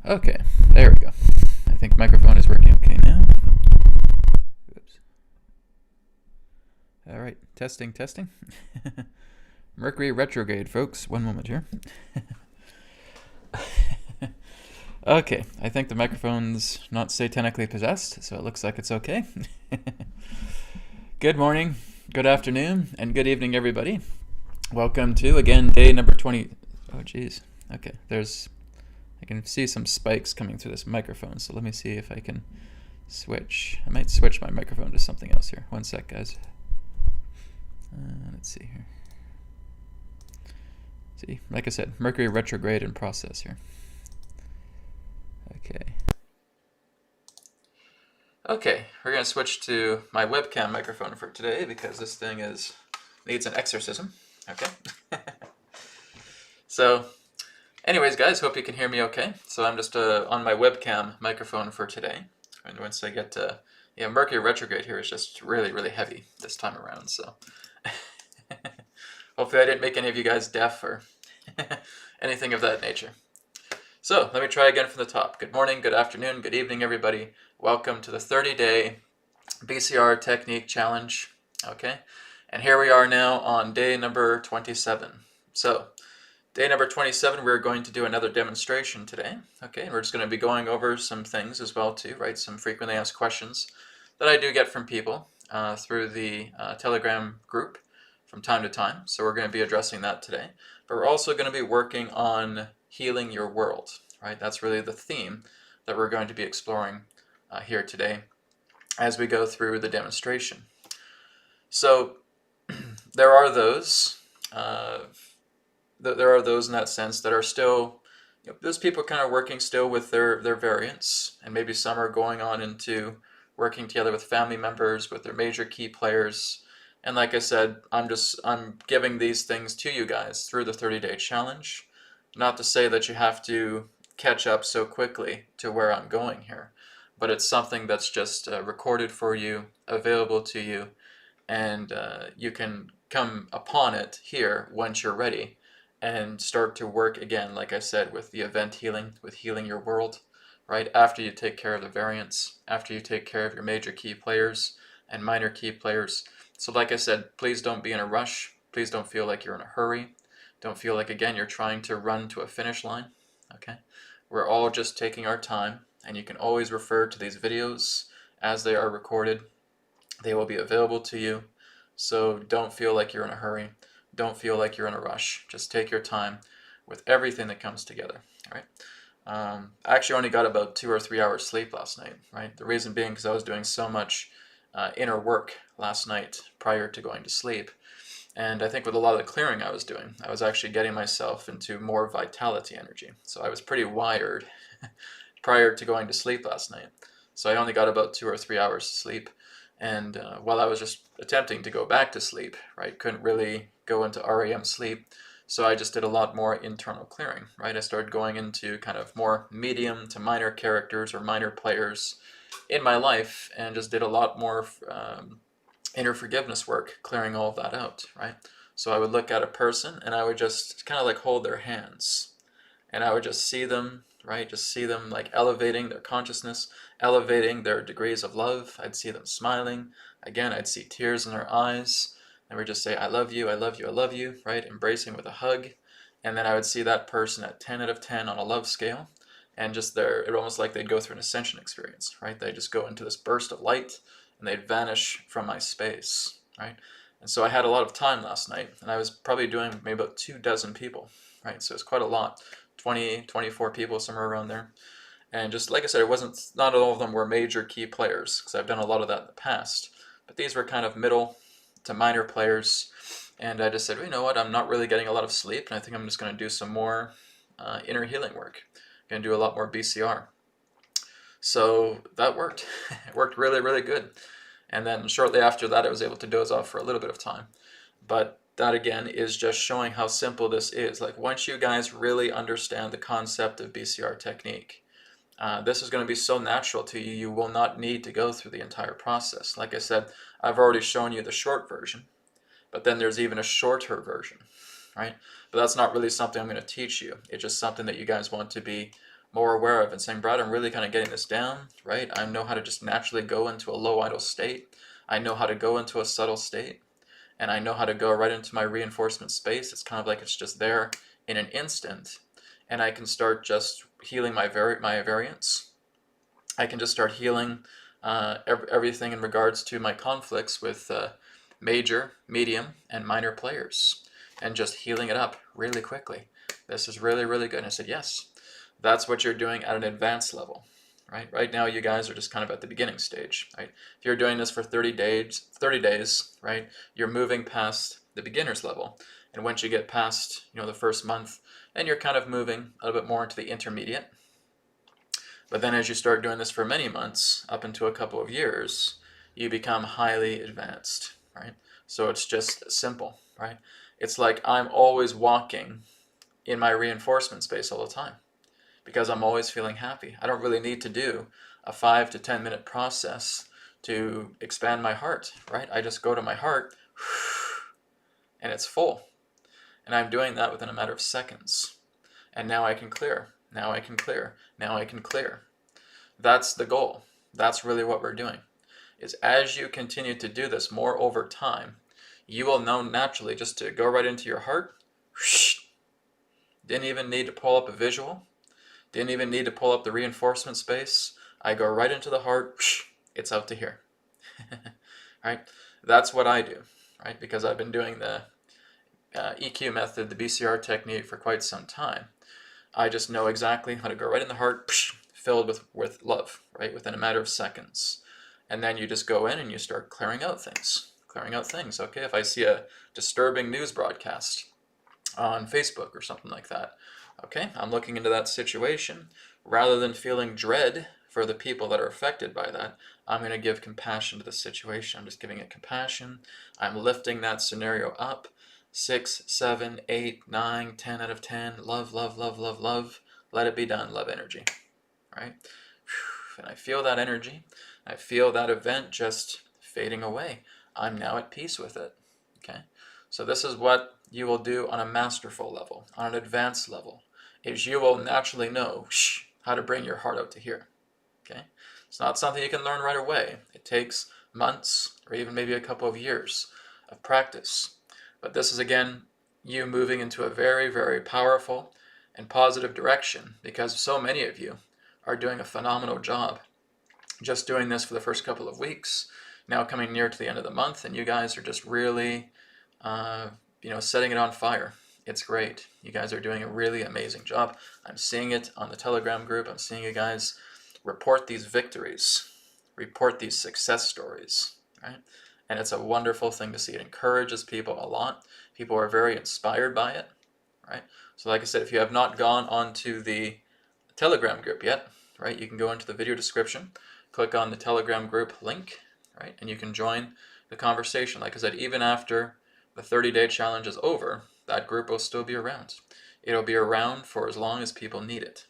Okay, there we go. I think microphone is working okay now. Oops. All right, testing. Mercury retrograde, folks. One moment here. Okay, I think the microphone's not satanically possessed, so it looks like it's okay. Good morning, good afternoon, and good evening, everybody. Welcome to, again, day number 20. Oh, geez. Okay, I can see some spikes coming through this microphone, so let me see if I can switch. I might switch my microphone to something else here. One sec, guys. Let's see here. See, like I said, Mercury retrograde in process here. Okay, we're going to switch to my webcam microphone for today because this thing needs an exorcism. Okay. So, anyways, guys, hope you can hear me okay. So I'm just on my webcam microphone for today. And once I get Mercury retrograde here is just really, really heavy this time around. So hopefully I didn't make any of you guys deaf or anything of that nature. So let me try again from the top. Good morning, good afternoon, good evening, everybody. Welcome to the 30-day BCR Technique Challenge. Okay, and here we are now on day number 27. So day number 27, we're going to do another demonstration today. Okay, and we're just going to be going over some things as well too, right? Some frequently asked questions that I do get from people through the Telegram group from time to time. So we're going to be addressing that today. But we're also going to be working on healing your world, right? That's really the theme that we're going to be exploring here today as we go through the demonstration. So there are those in that sense that are still, those people kind of working still with their variants, and maybe some are going on into working together with family members, with their major key players. And like I said, I'm giving these things to you guys through the 30-day challenge. Not to say that you have to catch up so quickly to where I'm going here, but it's something that's just recorded for you, available to you, and you can come upon it here once you're ready and start to work again, like I said, with the event healing, with healing your world, right? After you take care of the variants, after you take care of your major key players and minor key players. So like I said, please don't be in a rush. Please don't feel like you're in a hurry. Don't feel like, again, you're trying to run to a finish line, okay? We're all just taking our time, and you can always refer to these videos as they are recorded. They will be available to you, so don't feel like you're in a hurry. Don't feel like you're in a rush. Just take your time with everything that comes together, all right? I actually only got about 2 or 3 hours sleep last night, right? The reason being because I was doing so much inner work last night prior to going to sleep. And I think with a lot of the clearing I was doing, I was actually getting myself into more vitality energy. So I was pretty wired prior to going to sleep last night. So I only got about 2 or 3 hours sleep. And while I was just attempting to go back to sleep, right, couldn't really go into REM sleep. So I just did a lot more internal clearing, right? I started going into kind of more medium to minor characters or minor players in my life and just did a lot more inner forgiveness work, clearing all of that out, right? So I would look at a person and I would just kind of like hold their hands and I would just see them, right? Just see them like elevating their consciousness, elevating their degrees of love. I'd see them smiling. Again, I'd see tears in their eyes. And we'd just say, I love you, I love you, I love you, right? Embracing with a hug. And then I would see that person at 10 out of 10 on a love scale. And just it almost like they'd go through an ascension experience, right? They just go into this burst of light and they'd vanish from my space, right? And so I had a lot of time last night, and I was probably doing maybe about 24 people, right? So it's quite a lot, 20, 24 people, somewhere around there. And just like I said, not all of them were major key players, because I've done a lot of that in the past. But these were kind of middle to minor players. And I just said, well, you know what, I'm not really getting a lot of sleep, and I think I'm just going to do some more inner healing work. I'm going to do a lot more BCR. So that worked. It worked really, really good. And then shortly after that, I was able to doze off for a little bit of time. But that, again, is just showing how simple this is. Like, once you guys really understand the concept of BCR technique, this is going to be so natural to you, you will not need to go through the entire process. Like I said, I've already shown you the short version, but then there's even a shorter version, right? But that's not really something I'm going to teach you. It's just something that you guys want to be more aware of and saying, Brad, I'm really kind of getting this down, right? I know how to just naturally go into a low idle state. I know how to go into a subtle state, and I know how to go right into my reinforcement space. It's kind of like it's just there in an instant, and I can start just healing my variance. I can just start healing everything in regards to my conflicts with major, medium, and minor players, and just healing it up really quickly. This is really, really good. And I said, yes, that's what you're doing at an advanced level, right? Right now, you guys are just kind of at the beginning stage, right? If you're doing this for 30 days, right, you're moving past the beginner's level. And once you get past, the first month, then you're kind of moving a little bit more into the intermediate. But then as you start doing this for many months, up into a couple of years, you become highly advanced, right? So it's just simple, right? It's like I'm always walking in my reinforcement space all the time because I'm always feeling happy. I don't really need to do a 5 to 10 minute process to expand my heart, right? I just go to my heart and it's full. And I'm doing that within a matter of seconds. And now I can clear. Now I can clear. Now I can clear. That's the goal. That's really what we're doing. Is as you continue to do this more over time, you will know naturally just to go right into your heart. Didn't even need to pull up a visual. Didn't even need to pull up the reinforcement space. I go right into the heart. It's out to here. Right? That's what I do. Right? Because I've been doing the EQ method, the BCR technique for quite some time. I just know exactly how to go right in the heart, filled with love, right, within a matter of seconds. And then you just go in and you start clearing out things. Okay, if I see a disturbing news broadcast on Facebook or something like that, okay, I'm looking into that situation. Rather than feeling dread for the people that are affected by that, I'm going to give compassion to the situation. I'm just giving it compassion. I'm lifting that scenario up. 6, 7, 8, 9, 10 out of 10. Love, love, love, love, love. Let it be done. Love energy. Right? And I feel that energy. I feel that event just fading away. I'm now at peace with it. Okay? So this is what you will do on a masterful level, on an advanced level, is you will naturally know how to bring your heart out to here. Okay? It's not something you can learn right away. It takes months or even maybe a couple of years of practice. But this is, again, you moving into a very, very powerful and positive direction because so many of you are doing a phenomenal job just doing this for the first couple of weeks, now coming near to the end of the month, and you guys are just really, setting it on fire. It's great. You guys are doing a really amazing job. I'm seeing it on the Telegram group. I'm seeing you guys report these victories, report these success stories, right? And it's a wonderful thing to see. It encourages people a lot. People are very inspired by it, right? So like I said, if you have not gone onto the Telegram group yet, right, you can go into the video description, click on the Telegram group link, right, and you can join the conversation. Like I said, even after the 30-day challenge is over, that group will still be around. It'll be around for as long as people need it,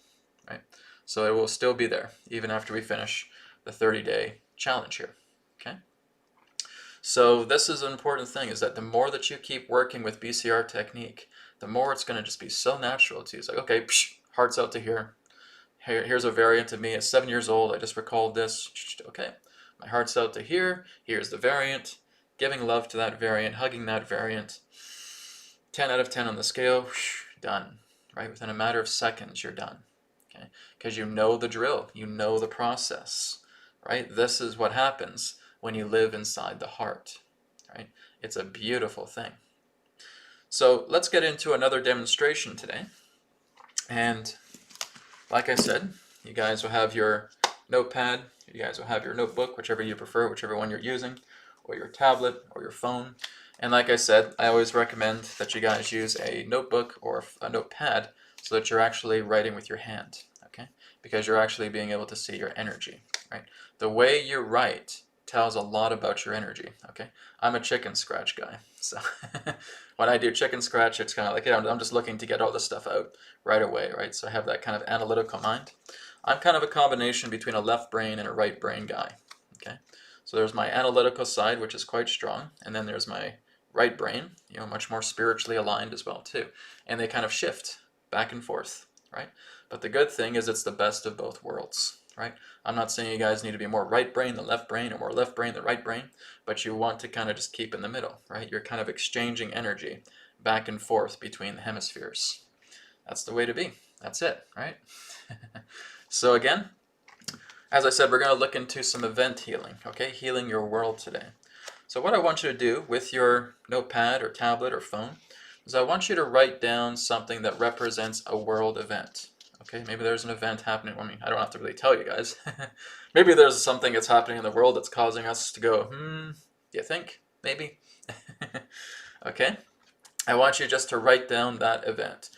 right? So it will still be there, even after we finish the 30-day challenge here, okay? So this is an important thing, is that the more that you keep working with BCR technique, the more it's going to just be so natural to you. It's like, okay, heart's out to here. Here's a variant of me at 7 years old. I just recalled this. Okay, my heart's out to here. Here's the variant. Giving love to that variant, hugging that variant. 10 out of 10 on the scale. Done. Right? Within a matter of seconds, you're done. Okay? Because you know the drill. You know the process. Right? This is what happens when you live inside the heart. Right? It's a beautiful thing. So let's get into another demonstration today. And like I said, you guys will have your notepad, you guys will have your notebook, whichever you prefer, whichever one you're using, or your tablet, or your phone. And like I said, I always recommend that you guys use a notebook or a notepad so that you're actually writing with your hand, okay? Because you're actually being able to see your energy, right? The way you write tells a lot about your energy, okay? I'm a chicken scratch guy, so when I do chicken scratch, it's kind of like, I'm just looking to get all this stuff out right away, right? So I have that kind of analytical mind. I'm kind of a combination between a left brain and a right brain guy, okay? So there's my analytical side, which is quite strong, and then there's my right brain, much more spiritually aligned as well too. And they kind of shift back and forth, right? But the good thing is it's the best of both worlds, right? I'm not saying you guys need to be more right brain than left brain or more left brain than right brain, but you want to kind of just keep in the middle, right? You're kind of exchanging energy back and forth between the hemispheres. That's the way to be. That's it, right? So again, as I said, we're going to look into some event healing, okay? Healing your world today. So what I want you to do with your notepad or tablet or phone is I want you to write down something that represents a world event. Okay, maybe there's an event happening. I mean, I don't have to really tell you guys. Maybe there's something that's happening in the world that's causing us to go, do you think? Maybe? Okay, I want you just to write down that event.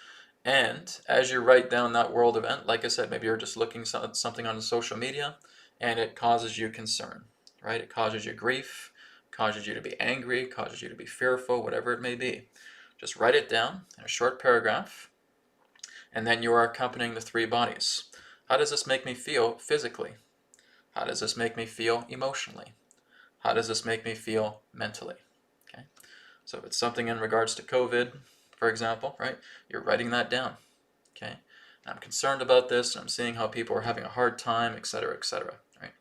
And as you write down that world event, like I said, maybe you're just looking at something on social media and it causes you concern, right? It causes you grief, causes you to be angry, causes you to be fearful, whatever it may be. Just write it down in a short paragraph, and then you are accompanying the three bodies. How does this make me feel physically? How does this make me feel emotionally? How does this make me feel mentally? Okay. So if it's something in regards to COVID, for example, right, you're writing that down. Okay. And I'm concerned about this, and I'm seeing how people are having a hard time, etc., etc., right?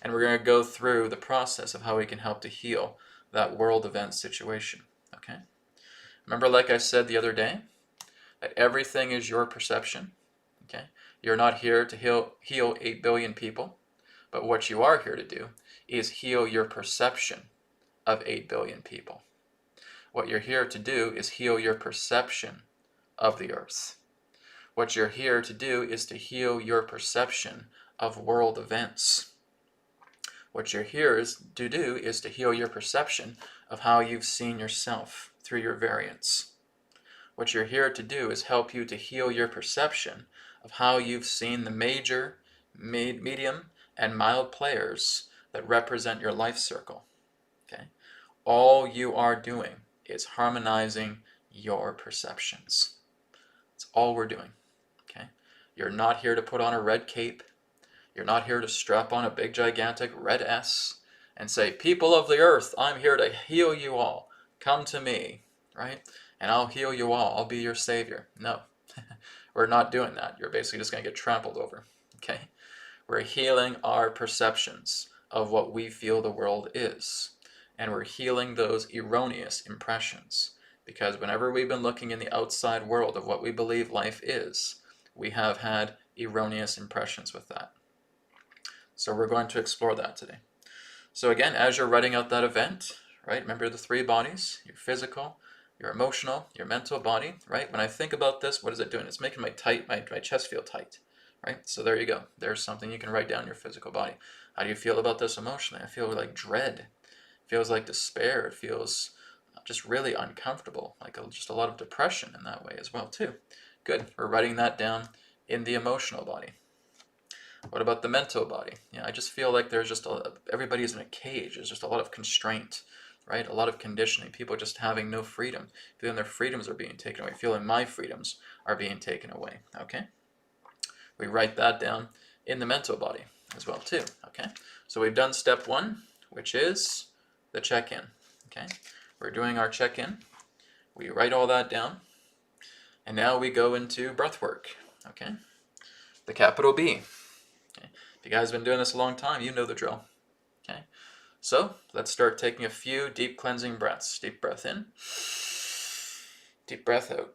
And we're going to go through the process of how we can help to heal that world event situation. Okay. Remember, like I said the other day, that everything is your perception. Okay. You're not here to heal 8 billion people, but what you are here to do is heal your perception of 8 billion people. What you're here to do is heal your perception of the earth. What you're here to do is to heal your perception of world events. What you're here to do is to heal your perception of how you've seen yourself through your variance. What you're here to do is help you to heal your perception of how you've seen the major, medium, and mild players that represent your life circle. Okay? All you are doing is harmonizing your perceptions. That's all we're doing. Okay? You're not here to put on a red cape. You're not here to strap on a big gigantic red S and say, people of the earth, I'm here to heal you all. Come to me, right? And I'll heal you all. I'll be your savior. No, we're not doing that. You're basically just going to get trampled over, okay? We're healing our perceptions of what we feel the world is. And we're healing those erroneous impressions. Because whenever we've been looking in the outside world of what we believe life is, we have had erroneous impressions with that. So we're going to explore that today. So again, as you're writing out that event, right, remember the three bodies, your physical, your emotional, your mental body, right? When I think about this, what is it doing? It's making my chest feel tight, right? So there you go. There's something you can write down your physical body. How do you feel about this emotionally? I feel like dread. It feels like despair. It feels just really uncomfortable, like just a lot of depression in that way as well too. Good. We're writing that down in the emotional body. What about the mental body? Yeah, I just feel like there's just everybody's in a cage. There's just a lot of constraint, right? A lot of conditioning. People just having no freedom, feeling their freedoms are being taken away, feeling my freedoms are being taken away. Okay, we write that down in the mental body as well too. Okay, so we've done step one, which is the check-in. Okay, we're doing our check-in. We write all that down, and now we go into breath work. Okay, the capital B. Okay. If you guys have been doing this a long time, you know the drill. Okay, so let's start taking a few deep cleansing breaths. Deep breath in, deep breath out.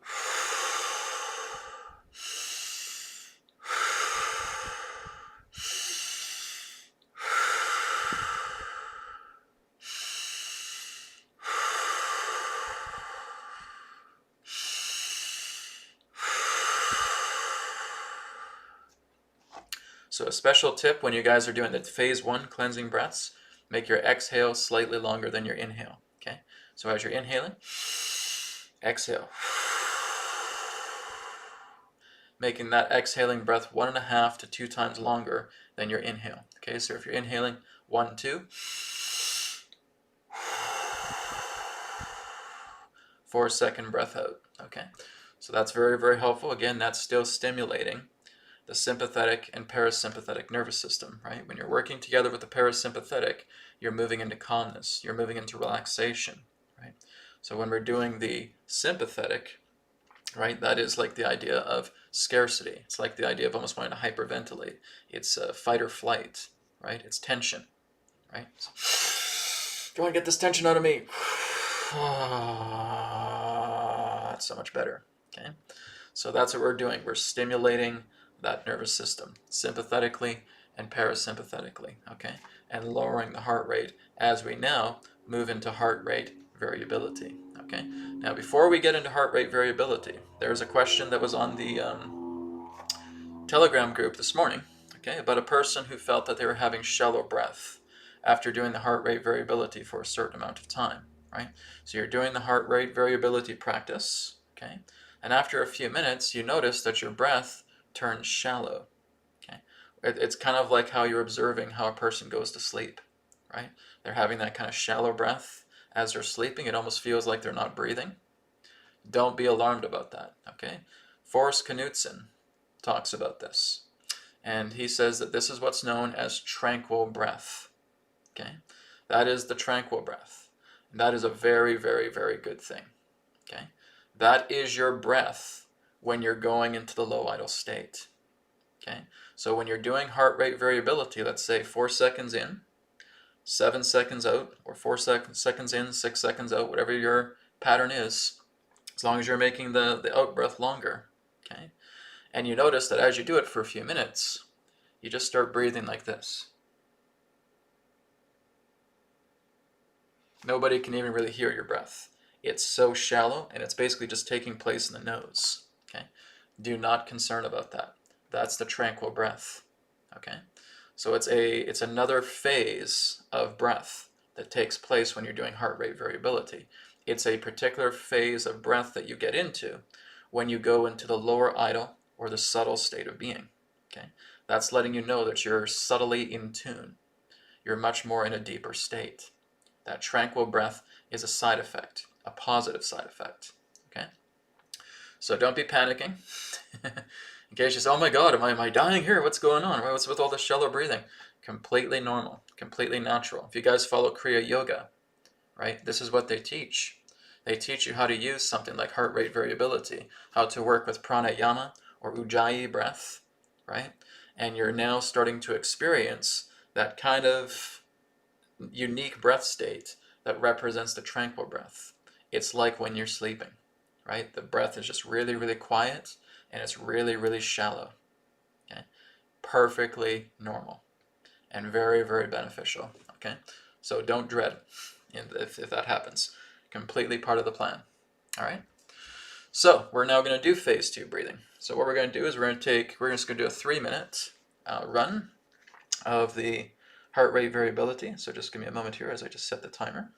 So a special tip when you guys are doing the phase one cleansing breaths, make your exhale slightly longer than your inhale. Okay, so as you're inhaling, exhale. Making that exhaling breath 1.5 to 2 times longer than your inhale. Okay, so if you're inhaling 1, 2, 4-second breath out. Okay, so that's very, very helpful. Again, that's still stimulating the sympathetic and parasympathetic nervous system, right? When you're working together with the parasympathetic, you're moving into calmness, you're moving into relaxation, right? So when we're doing the sympathetic, right? That is like the idea of scarcity. It's like the idea of almost wanting to hyperventilate. It's fight or flight, right? It's tension, right? So, go and get this tension out of me. That's so much better, okay? So that's what we're doing. We're stimulating that nervous system sympathetically and parasympathetically, okay? And lowering the heart rate as we now move into heart rate variability, okay? Now, before we get into heart rate variability, there's a question that was on the Telegram group this morning, okay, about a person who felt that they were having shallow breath after doing the heart rate variability for a certain amount of time, right? So you're doing the heart rate variability practice, okay, and after a few minutes, you notice that your breath turns shallow, okay? It's kind of like how you're observing how a person goes to sleep, right? They're having that kind of shallow breath as they're sleeping. It almost feels like they're not breathing. Don't be alarmed about that, okay? Forrest Knudsen talks about this. And he says that this is what's known as tranquil breath. Okay? That is the tranquil breath. And that is a very, very, very good thing. Okay? That is your breath when you're going into the low idle state. Okay? So when you're doing heart rate variability, let's say 4 seconds in, 7 seconds out, or 4 seconds in, 6 seconds out, whatever your pattern is, as long as you're making the out breath longer. Okay? And you notice that as you do it for a few minutes, you just start breathing like this. Nobody can even really hear your breath. It's so shallow, and it's basically just taking place in the nose. Okay? Do not concern about that. That's the tranquil breath. Okay? So it's another phase of breath that takes place when you're doing heart rate variability. It's a particular phase of breath that you get into when you go into the lower idle or the subtle state of being. Okay? That's letting you know that you're subtly in tune. You're much more in a deeper state. That tranquil breath is a side effect, a positive side effect. Okay? So don't be panicking. In case you say, oh my God, am I dying here? What's going on? What's with all this shallow breathing? Completely normal, completely natural. If you guys follow Kriya Yoga, right, this is what they teach. They teach you how to use something like heart rate variability, how to work with pranayama or ujjayi breath, right? And you're now starting to experience that kind of unique breath state that represents the tranquil breath. It's like when you're sleeping, right? The breath is just really, really quiet and it's really, really shallow. Okay? Perfectly normal and very, very beneficial. Okay? So don't dread if that happens. Completely part of the plan. All right? So we're now going to do phase 2 breathing. So what we're going to do is we're just going to do a 3-minute run of the heart rate variability. So just give me a moment here as I just set the timer.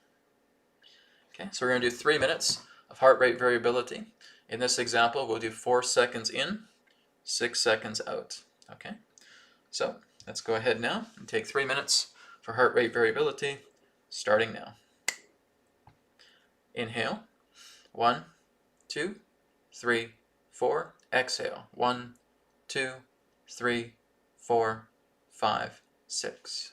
Okay, so we're going to do 3 minutes of heart rate variability. In this example, we'll do 4 seconds in, 6 seconds out. Okay, so let's go ahead now and take 3 minutes for heart rate variability, starting now. Inhale, 1, 2, 3, 4. Exhale, 1, 2, 3, 4, 5, 6.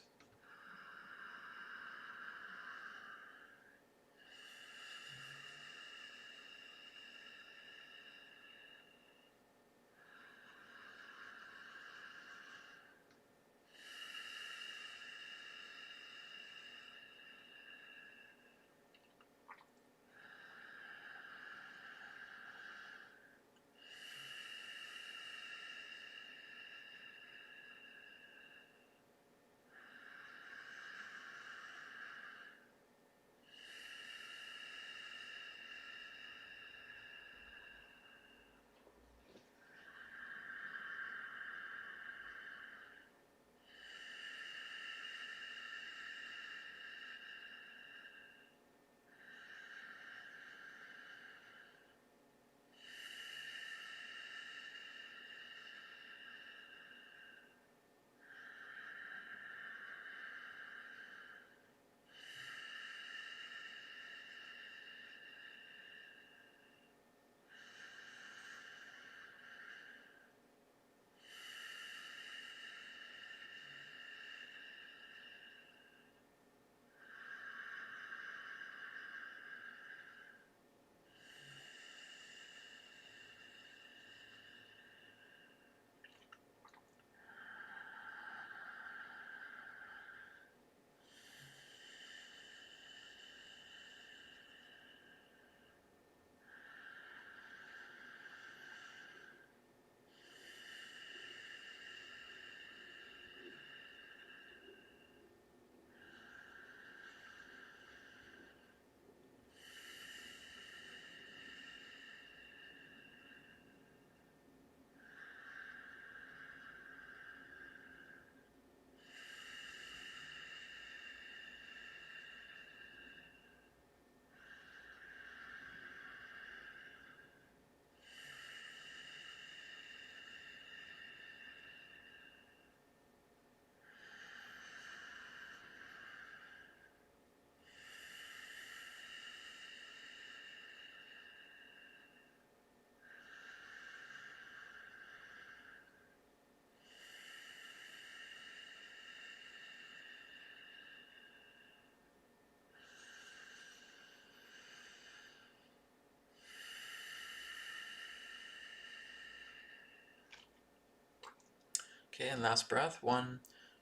Okay, and last breath. 1,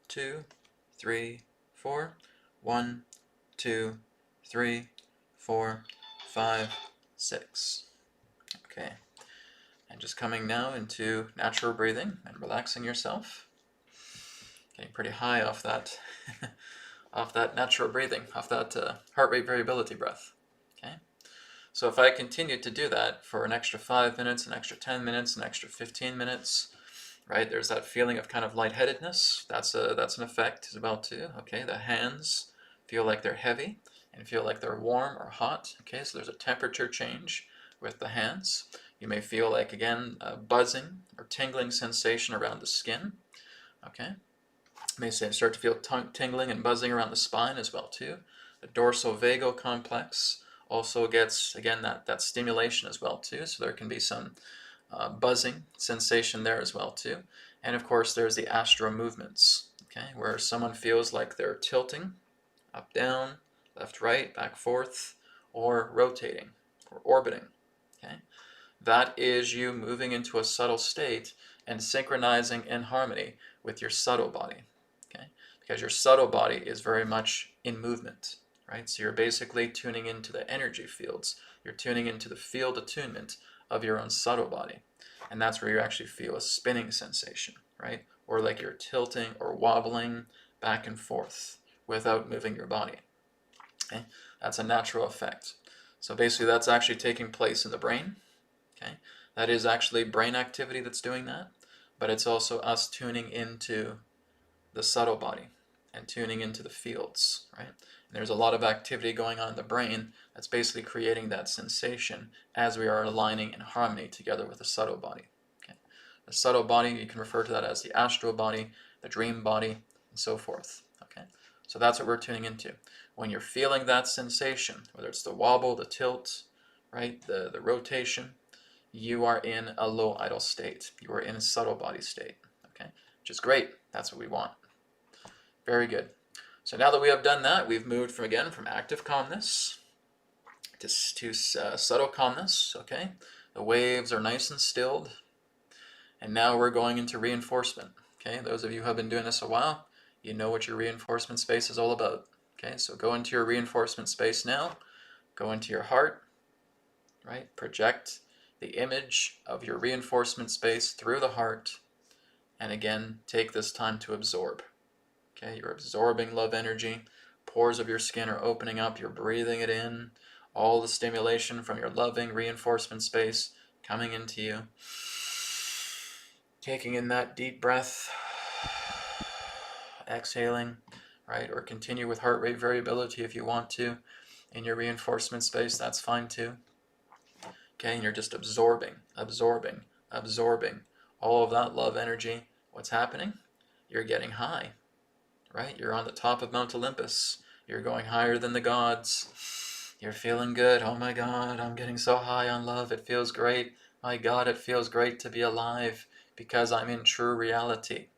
2, 3, 4. 1, 2, 3, 4, 5, 6. Okay, and just coming now into natural breathing and relaxing yourself. Getting pretty high off that, off that natural breathing, off that heart rate variability breath. Okay, so if I continue to do that for an extra 5 minutes, an extra 10 minutes, an extra 15 minutes, right? There's that feeling of kind of lightheadedness. That's an effect as well too. Okay, the hands feel like they're heavy and feel like they're warm or hot. Okay, so there's a temperature change with the hands. You may feel like, again, a buzzing or tingling sensation around the skin. Okay, you may start to feel tingling and buzzing around the spine as well too. The dorsal-vagal complex also gets, again, that stimulation as well too. So there can be some buzzing sensation there as well too. And of course there's the astral movements, okay, where someone feels like they're tilting up, down, left, right, back, forth, or rotating or orbiting. Okay, that is you moving into a subtle state and synchronizing in harmony with your subtle body. Okay, because your subtle body is very much in movement, right? So you're basically tuning into the energy fields. You're tuning into the field attunement of your own subtle body. And that's where you actually feel a spinning sensation, right? Or like you're tilting or wobbling back and forth without moving your body. Okay? That's a natural effect. So basically that's actually taking place in the brain. Okay? That is actually brain activity that's doing that, but it's also us tuning into the subtle body and tuning into the fields, right? And there's a lot of activity going on in the brain that's basically creating that sensation as we are aligning in harmony together with the subtle body. Okay? The subtle body, you can refer to that as the astral body, the dream body, and so forth. Okay? So that's what we're tuning into. When you're feeling that sensation, whether it's the wobble, the tilt, right, the rotation, you are in a low idle state. You are in a subtle body state. Okay? Which is great. That's what we want. Very good. So now that we have done that, we've moved from active calmness to subtle calmness. Okay, the waves are nice and stilled, and now we're going into reinforcement. Okay, those of you who have been doing this a while, you know what your reinforcement space is all about. Okay, so go into your reinforcement space now. Go into your heart. Right, project the image of your reinforcement space through the heart, and again, take this time to absorb. Okay, you're absorbing love energy. Pores of your skin are opening up. You're breathing it in. All the stimulation from your loving reinforcement space coming into you. Taking in that deep breath. Exhaling, right? Or continue with heart rate variability if you want to. In your reinforcement space, that's fine too. Okay, and you're just absorbing all of that love energy. What's happening? You're getting high. Right? You're on the top of Mount Olympus. You're going higher than the gods. You're feeling good. Oh my God, I'm getting so high on love. It feels great. My God, it feels great to be alive because I'm in true reality.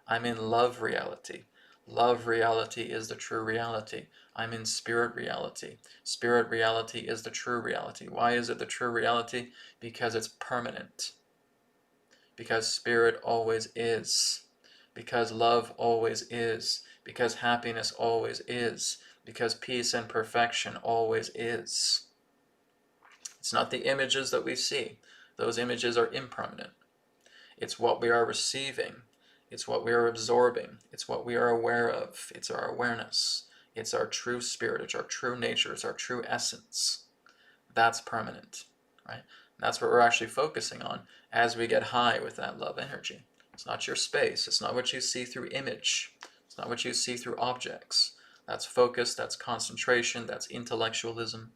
I'm in love reality. Love reality is the true reality. I'm in spirit reality. Spirit reality is the true reality. Why is it the true reality? Because it's permanent. Because spirit always is. Because love always is, because happiness always is, because peace and perfection always is. It's not the images that we see. Those images are impermanent. It's what we are receiving. It's what we are absorbing. It's what we are aware of. It's our awareness. It's our true spirit. It's our true nature. It's our true essence. That's permanent, right? And that's what we're actually focusing on as we get high with that love energy. It's not your space. It's not what you see through image. It's not what you see through objects. That's focus, that's concentration, that's intellectualism,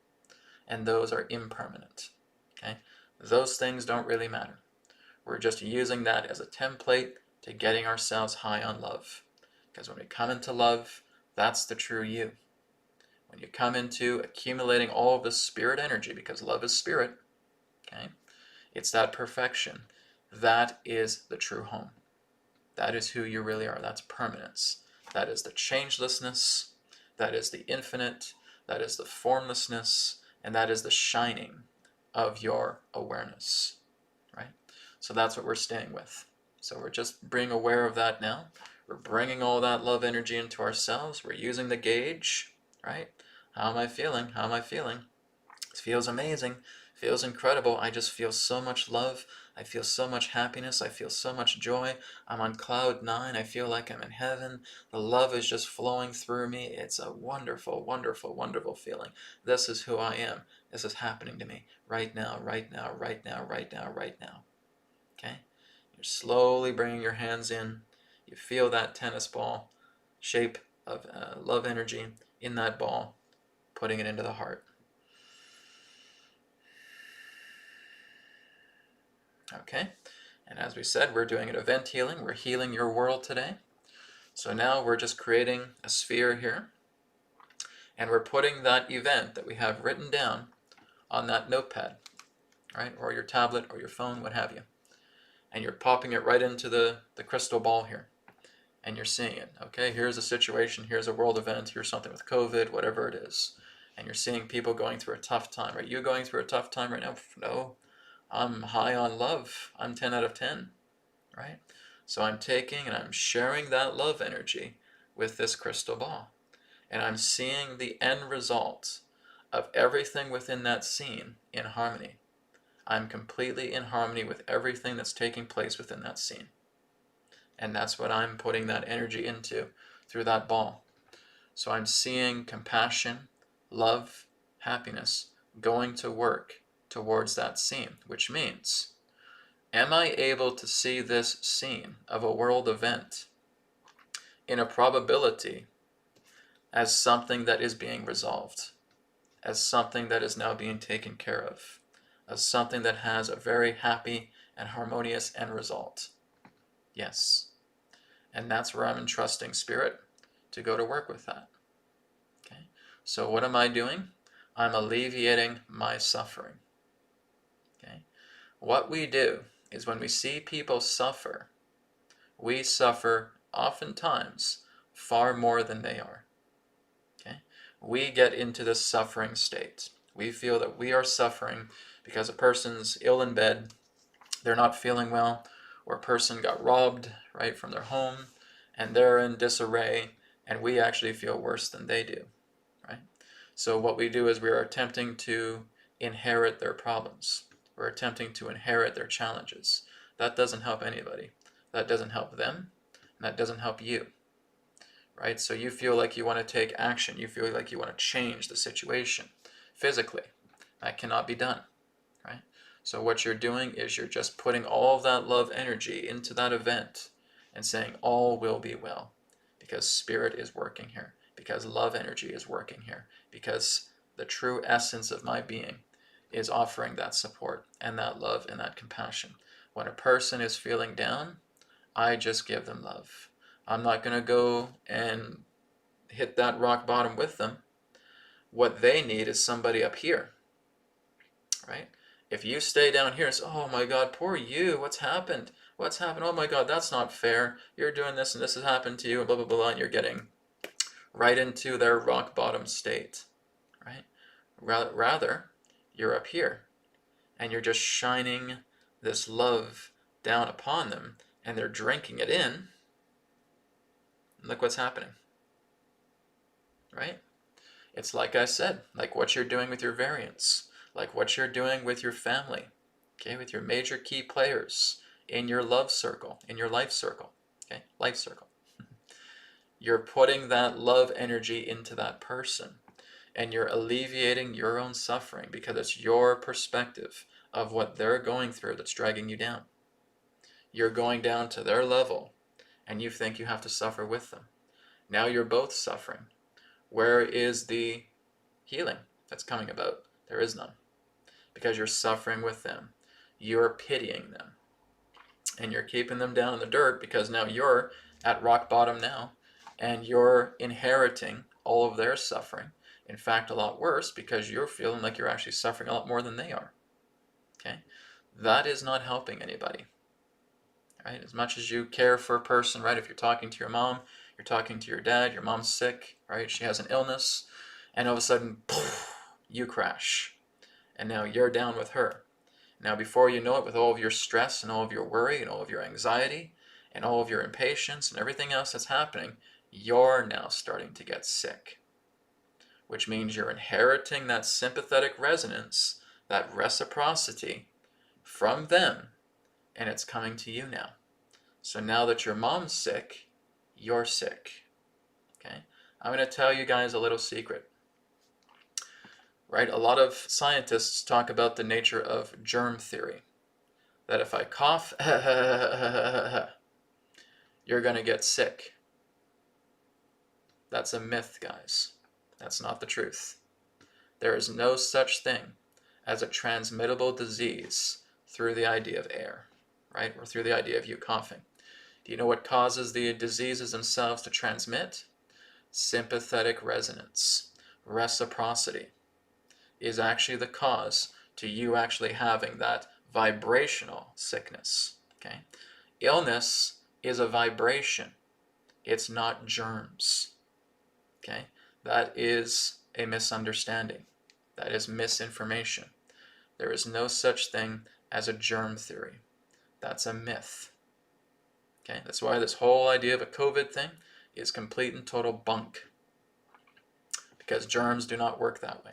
and those are impermanent. Okay? Those things don't really matter. We're just using that as a template to getting ourselves high on love. Because when we come into love, that's the true you. When you come into accumulating all of the spirit energy, because love is spirit, okay? It's that perfection. That is the true home. That is who you really are. That's permanence. That is the changelessness. That is the infinite. That is the formlessness. And that is the shining of your awareness. Right? So that's what we're staying with. So we're just being aware of that now. We're bringing all that love energy into ourselves. We're using the gauge, right? How am I feeling? How am I feeling? It feels amazing. Feels incredible. I just feel so much love. I feel so much happiness. I feel so much joy. I'm on cloud 9. I feel like I'm in heaven. The love is just flowing through me. It's a wonderful, wonderful, wonderful feeling. This is who I am. This is happening to me right now, right now, right now, right now, right now. Okay? You're slowly bringing your hands in. You feel that tennis ball shape of love energy in that ball, putting it into the heart. Okay, and as we said, we're doing an event healing. We're healing your world today. So now we're just creating a sphere here, and we're putting that event that we have written down on that notepad, right, or your tablet or your phone, what have you. And you're popping it right into the crystal ball here, and you're seeing it. Okay, here's a situation, here's a world event, here's something with COVID, whatever it is. And you're seeing people going through a tough time. Are you going through a tough time right now? No. I'm high on love. I'm 10 out of 10, right? So I'm taking and I'm sharing that love energy with this crystal ball. And I'm seeing the end result of everything within that scene in harmony. I'm completely in harmony with everything that's taking place within that scene. And that's what I'm putting that energy into through that ball. So I'm seeing compassion, love, happiness going to work towards that scene, which means, am I able to see this scene of a world event in a probability as something that is being resolved, as something that is now being taken care of, as something that has a very happy and harmonious end result? Yes. And that's where I'm entrusting Spirit to go to work with that. Okay. So what am I doing? I'm alleviating my suffering. Okay. What we do is when we see people suffer, we suffer oftentimes far more than they are. Okay? We get into this suffering state. We feel that we are suffering because a person's ill in bed, they're not feeling well, or a person got robbed, right, from their home, and they're in disarray, and we actually feel worse than they do, right? So what we do is we are attempting to inherit their problems. We're attempting to inherit their challenges. That doesn't help anybody. That doesn't help them, and that doesn't help you, right? So you feel like you want to take action. You feel like you want to change the situation physically. That cannot be done, right? So what you're doing is you're just putting all of that love energy into that event and saying all will be well, because Spirit is working here, because love energy is working here, because the true essence of my being is offering that support and that love and that compassion. When a person is feeling down, I just give them love. I'm not going to go and hit that rock bottom with them. What they need is somebody up here, right? If you stay down here and say, oh my God, poor you, what's happened? What's happened? Oh my God, that's not fair. You're doing this and this has happened to you, and blah, blah, blah, and you're getting right into their rock bottom state, right? Rather, you're up here and you're just shining this love down upon them, and they're drinking it in. Look what's happening, right? It's like I said, like what you're doing with your variants, like what you're doing with your family, okay, with your major key players in your love circle, in your life circle, okay, life circle. You're putting that love energy into that person, and you're alleviating your own suffering because it's your perspective of what they're going through that's dragging you down. You're going down to their level, and you think you have to suffer with them. Now you're both suffering. Where is the healing that's coming about? There is none, because you're suffering with them. You're pitying them, and you're keeping them down in the dirt because now you're at rock bottom now, and you're inheriting all of their suffering. In fact, a lot worse, because you're feeling like you're actually suffering a lot more than they are. Okay? That is not helping anybody. Right? As much as you care for a person, right? If you're talking to your mom, you're talking to your dad, your mom's sick, right? She has an illness, and all of a sudden, poof, you crash. And now you're down with her. Now, before you know it, with all of your stress and all of your worry and all of your anxiety and all of your impatience and everything else that's happening, you're now starting to get sick, which means you're inheriting that sympathetic resonance, that reciprocity from them, and it's coming to you now. So now that your mom's sick, you're sick. Okay? I'm going to tell you guys a little secret. Right? A lot of scientists talk about the nature of germ theory. That if I cough, you're going to get sick. That's a myth, guys. That's not the truth. There is no such thing as a transmittable disease through the idea of air, right? Or through the idea of you coughing. Do you know what causes the diseases themselves to transmit? Sympathetic resonance. Reciprocity is actually the cause to you actually having that vibrational sickness. Okay? Illness is a vibration. It's not germs. Okay? That is a misunderstanding. That is misinformation. There is no such thing as a germ theory. That's a myth. Okay? That's why this whole idea of a COVID thing is complete and total bunk. Because germs do not work that way.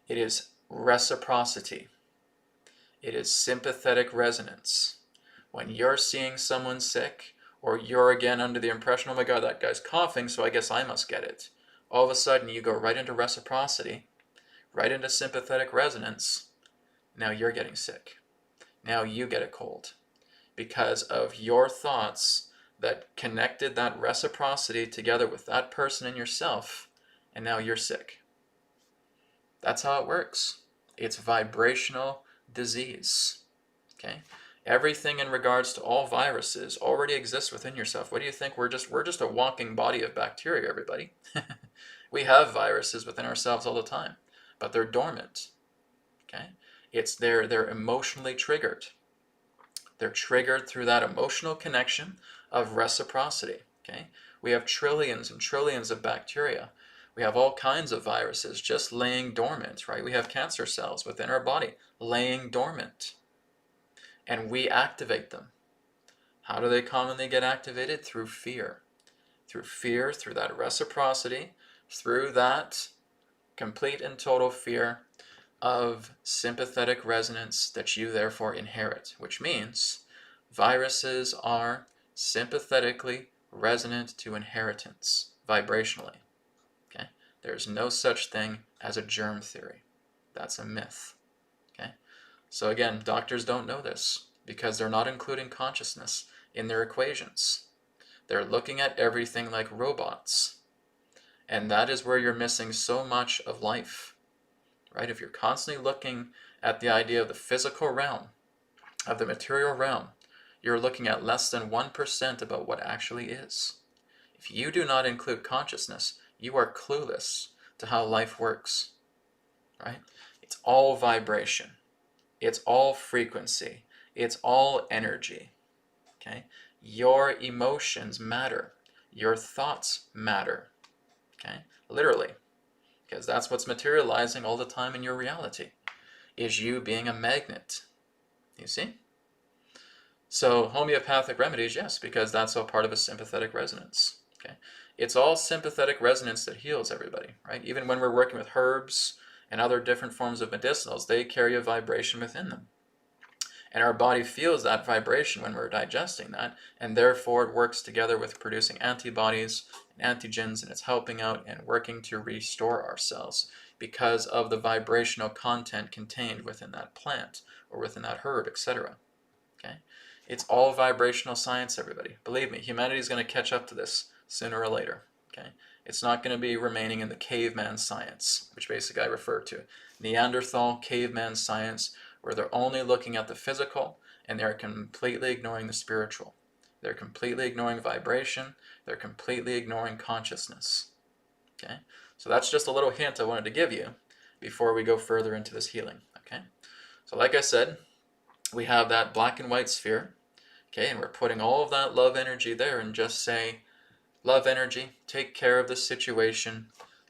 It is reciprocity. It is sympathetic resonance. When you're seeing someone sick, or you're again under the impression, oh my God, that guy's coughing, so I guess I must get it. All of a sudden you go right into reciprocity, right into sympathetic resonance. Now you're getting sick. Now you get a cold. Because of your thoughts that connected that reciprocity together with that person and yourself, and now you're sick. That's how it works. It's vibrational disease. Okay? Everything in regards to all viruses already exists within yourself. What do you think? We're just a walking body of bacteria, everybody. We have viruses within ourselves all the time, but they're dormant. Okay? They're emotionally triggered. They're triggered through that emotional connection of reciprocity. Okay? We have trillions and trillions of bacteria. We have all kinds of viruses just laying dormant, right? We have cancer cells within our body laying dormant. And we activate them. How do they commonly get activated? Through fear. Through fear, through that reciprocity, through that complete and total fear of sympathetic resonance that you therefore inherit, which means viruses are sympathetically resonant to inheritance, vibrationally. Okay? There's no such thing as a germ theory. That's a myth. Okay? So again, doctors don't know this because they're not including consciousness in their equations. They're looking at everything like robots. And that is where you're missing so much of life. Right? If you're constantly looking at the idea of the physical realm, of the material realm, you're looking at less than 1% about what actually is. If you do not include consciousness, you are clueless to how life works. Right? It's all vibration. It's all frequency. It's all energy. Okay? Your emotions matter. Your thoughts matter. Okay? Literally. Because that's what's materializing all the time in your reality, is you being a magnet. You see? So homeopathic remedies, yes, because that's all part of a sympathetic resonance. Okay? It's all sympathetic resonance that heals everybody, right? Even when we're working with herbs and other different forms of medicinals, they carry a vibration within them. And our body feels that vibration when we're digesting that, and therefore it works together with producing antibodies and antigens, and it's helping out and working to restore ourselves because of the vibrational content contained within that plant or within that herb, etc. Okay? It's all vibrational science, everybody. Believe me, humanity is going to catch up to this sooner or later. Okay? It's not going to be remaining in the caveman science, which basically I refer to. Neanderthal caveman science, where they're only looking at the physical and they're completely ignoring the spiritual. They're completely ignoring vibration. They're completely ignoring consciousness. Okay? So that's just a little hint I wanted to give you before we go further into this healing. Okay? So like I said, we have that black and white sphere. Okay? And we're putting all of that love energy there and just say, love energy, take care of the situation.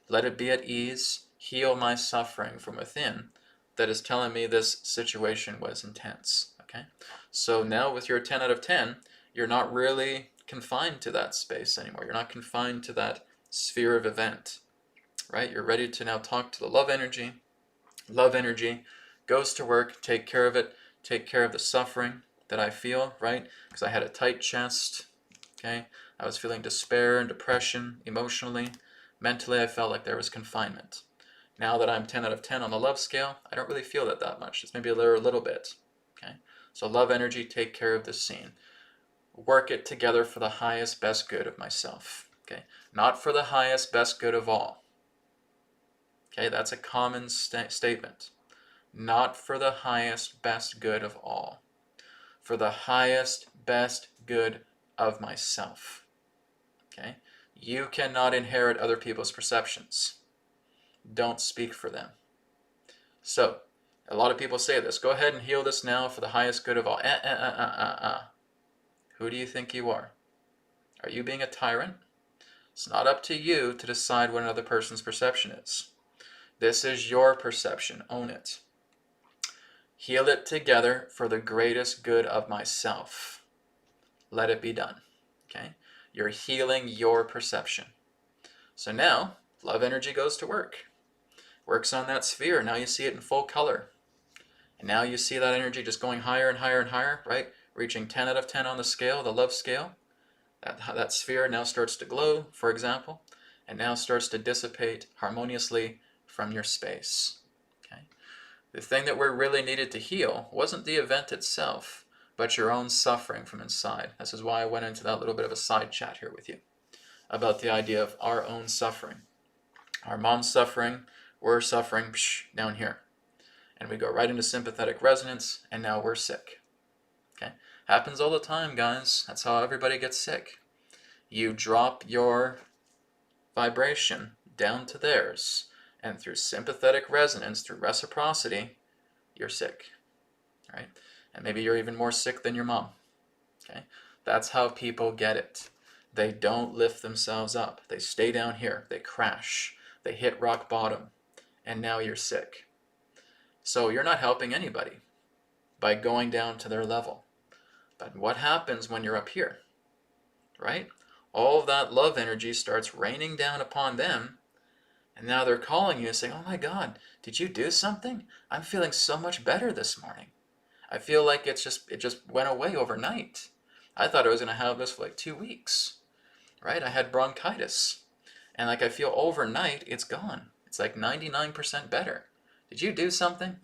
Let it be at ease. Heal my suffering from within. that is telling me this situation was intense. Okay, so now with your 10 out of 10, you're not really confined to that space anymore. You're not confined to that sphere of event, right? You're ready to now talk to the love energy. Love energy goes to work, take care of it, take care of the suffering that I feel, right? Because I had a tight chest, okay? I was feeling despair and depression emotionally. Mentally, I felt like there was confinement. Now that I'm 10 out of 10 on the love scale, I don't really feel that much. It's maybe a little bit, okay? So love energy, take care of this scene. Work it together for the highest, best good of myself, okay? Not for the highest, best good of all. Okay, that's a common statement. Not for the highest, best good of all. For the highest, best good of myself. Okay? You cannot inherit other people's perceptions. Don't speak for them. So, a lot of people say this. Go ahead and heal this now for the highest good of all. Who do you think you are? Are you being a tyrant? It's not up to you to decide what another person's perception is. This is your perception. Own it. Heal it together for the greatest good of myself. Let it be done. Okay? You're healing your perception. So now, love energy goes to work. Works on that sphere. Now you see it in full color. And now you see that energy just going higher and higher and higher, right? Reaching 10 out of 10 on the scale, the love scale. That sphere now starts to glow, for example, and now starts to dissipate harmoniously from your space. Okay? The thing that we're really needed to heal wasn't the event itself, but your own suffering from inside. This is why I went into that little bit of a side chat here with you about the idea of our own suffering. Our mom's suffering, we're suffering down here. And we go right into sympathetic resonance, and now we're sick. Okay? Happens all the time, guys. That's how everybody gets sick. You drop your vibration down to theirs, and through sympathetic resonance, through reciprocity, you're sick, right? And maybe you're even more sick than your mom, okay? That's how people get it. They don't lift themselves up. They stay down here. They crash. They hit rock bottom, and now you're sick. So you're not helping anybody by going down to their level. But what happens when you're up here, right? All of that love energy starts raining down upon them, and now they're calling you and saying, oh my God, did you do something? I'm feeling so much better this morning. I feel like it just went away overnight. I thought I was going to have this for like 2 weeks, right? I had bronchitis, and like I feel overnight, it's gone. It's like 99% better. Did you do something?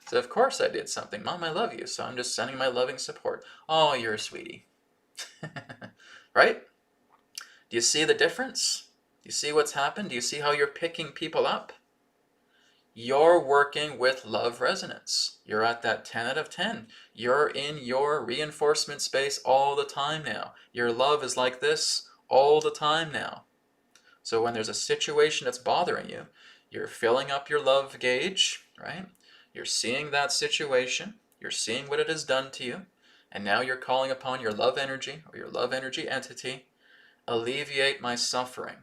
So of course I did something. Mom, I love you, so I'm just sending my loving support. Oh, you're a sweetie. Right? Do you see the difference? Do you see what's happened? Do you see how you're picking people up? You're working with love resonance. You're at that 10 out of 10. You're in your reinforcement space all the time now. Your love is like this all the time now. So when there's a situation that's bothering you, you're filling up your love gauge, right? You're seeing that situation. You're seeing what it has done to you. And now you're calling upon your love energy or your love energy entity. Alleviate my suffering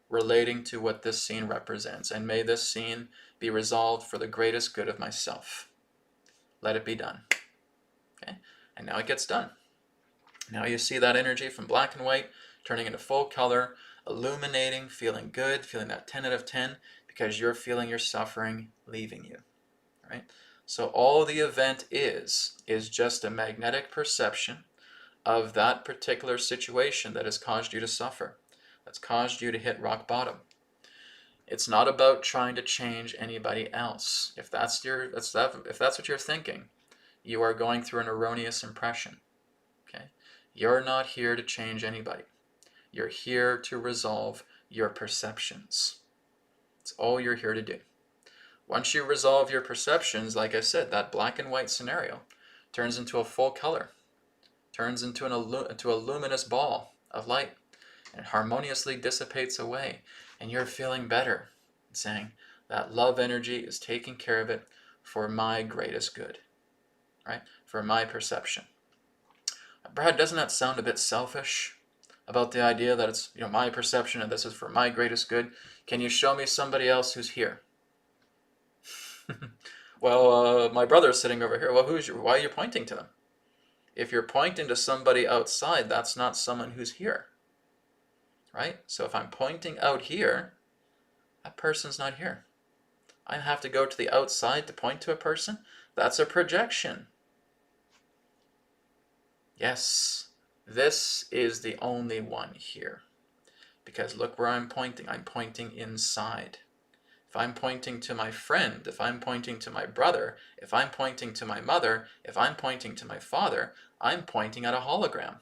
relating to what this scene represents, and may this scene be resolved for the greatest good of myself. Let it be done. Okay? And now it gets done. Now you see that energy from black and white turning into full color, illuminating, feeling good, feeling that 10 out of 10, because you're feeling your suffering leaving you. Right? So all the event is just a magnetic perception of that particular situation that has caused you to suffer, that's caused you to hit rock bottom. It's not about trying to change anybody else. If that's what you're thinking, you are going through an erroneous impression. Okay? You're not here to change anybody. You're here to resolve your perceptions. It's all you're here to do. Once you resolve your perceptions, like I said, that black and white scenario turns into a full color, turns into a luminous ball of light, and harmoniously dissipates away, and you're feeling better, saying that love energy is taking care of it for my greatest good, right? For my perception. Brad, doesn't that sound a bit selfish about the idea that it's my perception and this is for my greatest good? Can you show me somebody else who's here? Well, my brother's sitting over here. Well, why are you pointing to them? If you're pointing to somebody outside, that's not someone who's here, right? So if I'm pointing out here, that person's not here. I have to go to the outside to point to a person? That's a projection. Yes, this is the only one here. Because look where I'm pointing. I'm pointing inside. If I'm pointing to my friend, if I'm pointing to my brother, if I'm pointing to my mother, if I'm pointing to my father, I'm pointing at a hologram.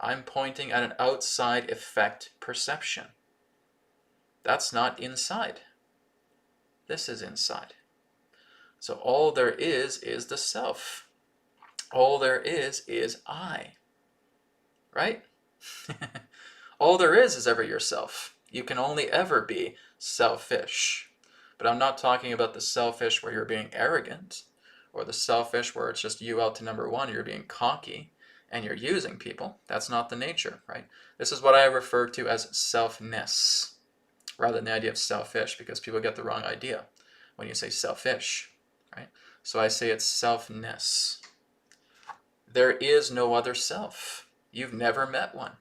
I'm pointing at an outside effect perception. That's not inside. This is inside. So all there is the self. All there is I. Right? All there is ever yourself. You can only ever be selfish. But I'm not talking about the selfish where you're being arrogant, or the selfish where it's just you out to number one, you're being cocky, and you're using people. That's not the nature, right? This is what I refer to as selfness, rather than the idea of selfish, because people get the wrong idea when you say selfish, right? So I say it's selfness. There is no other self. You've never met one.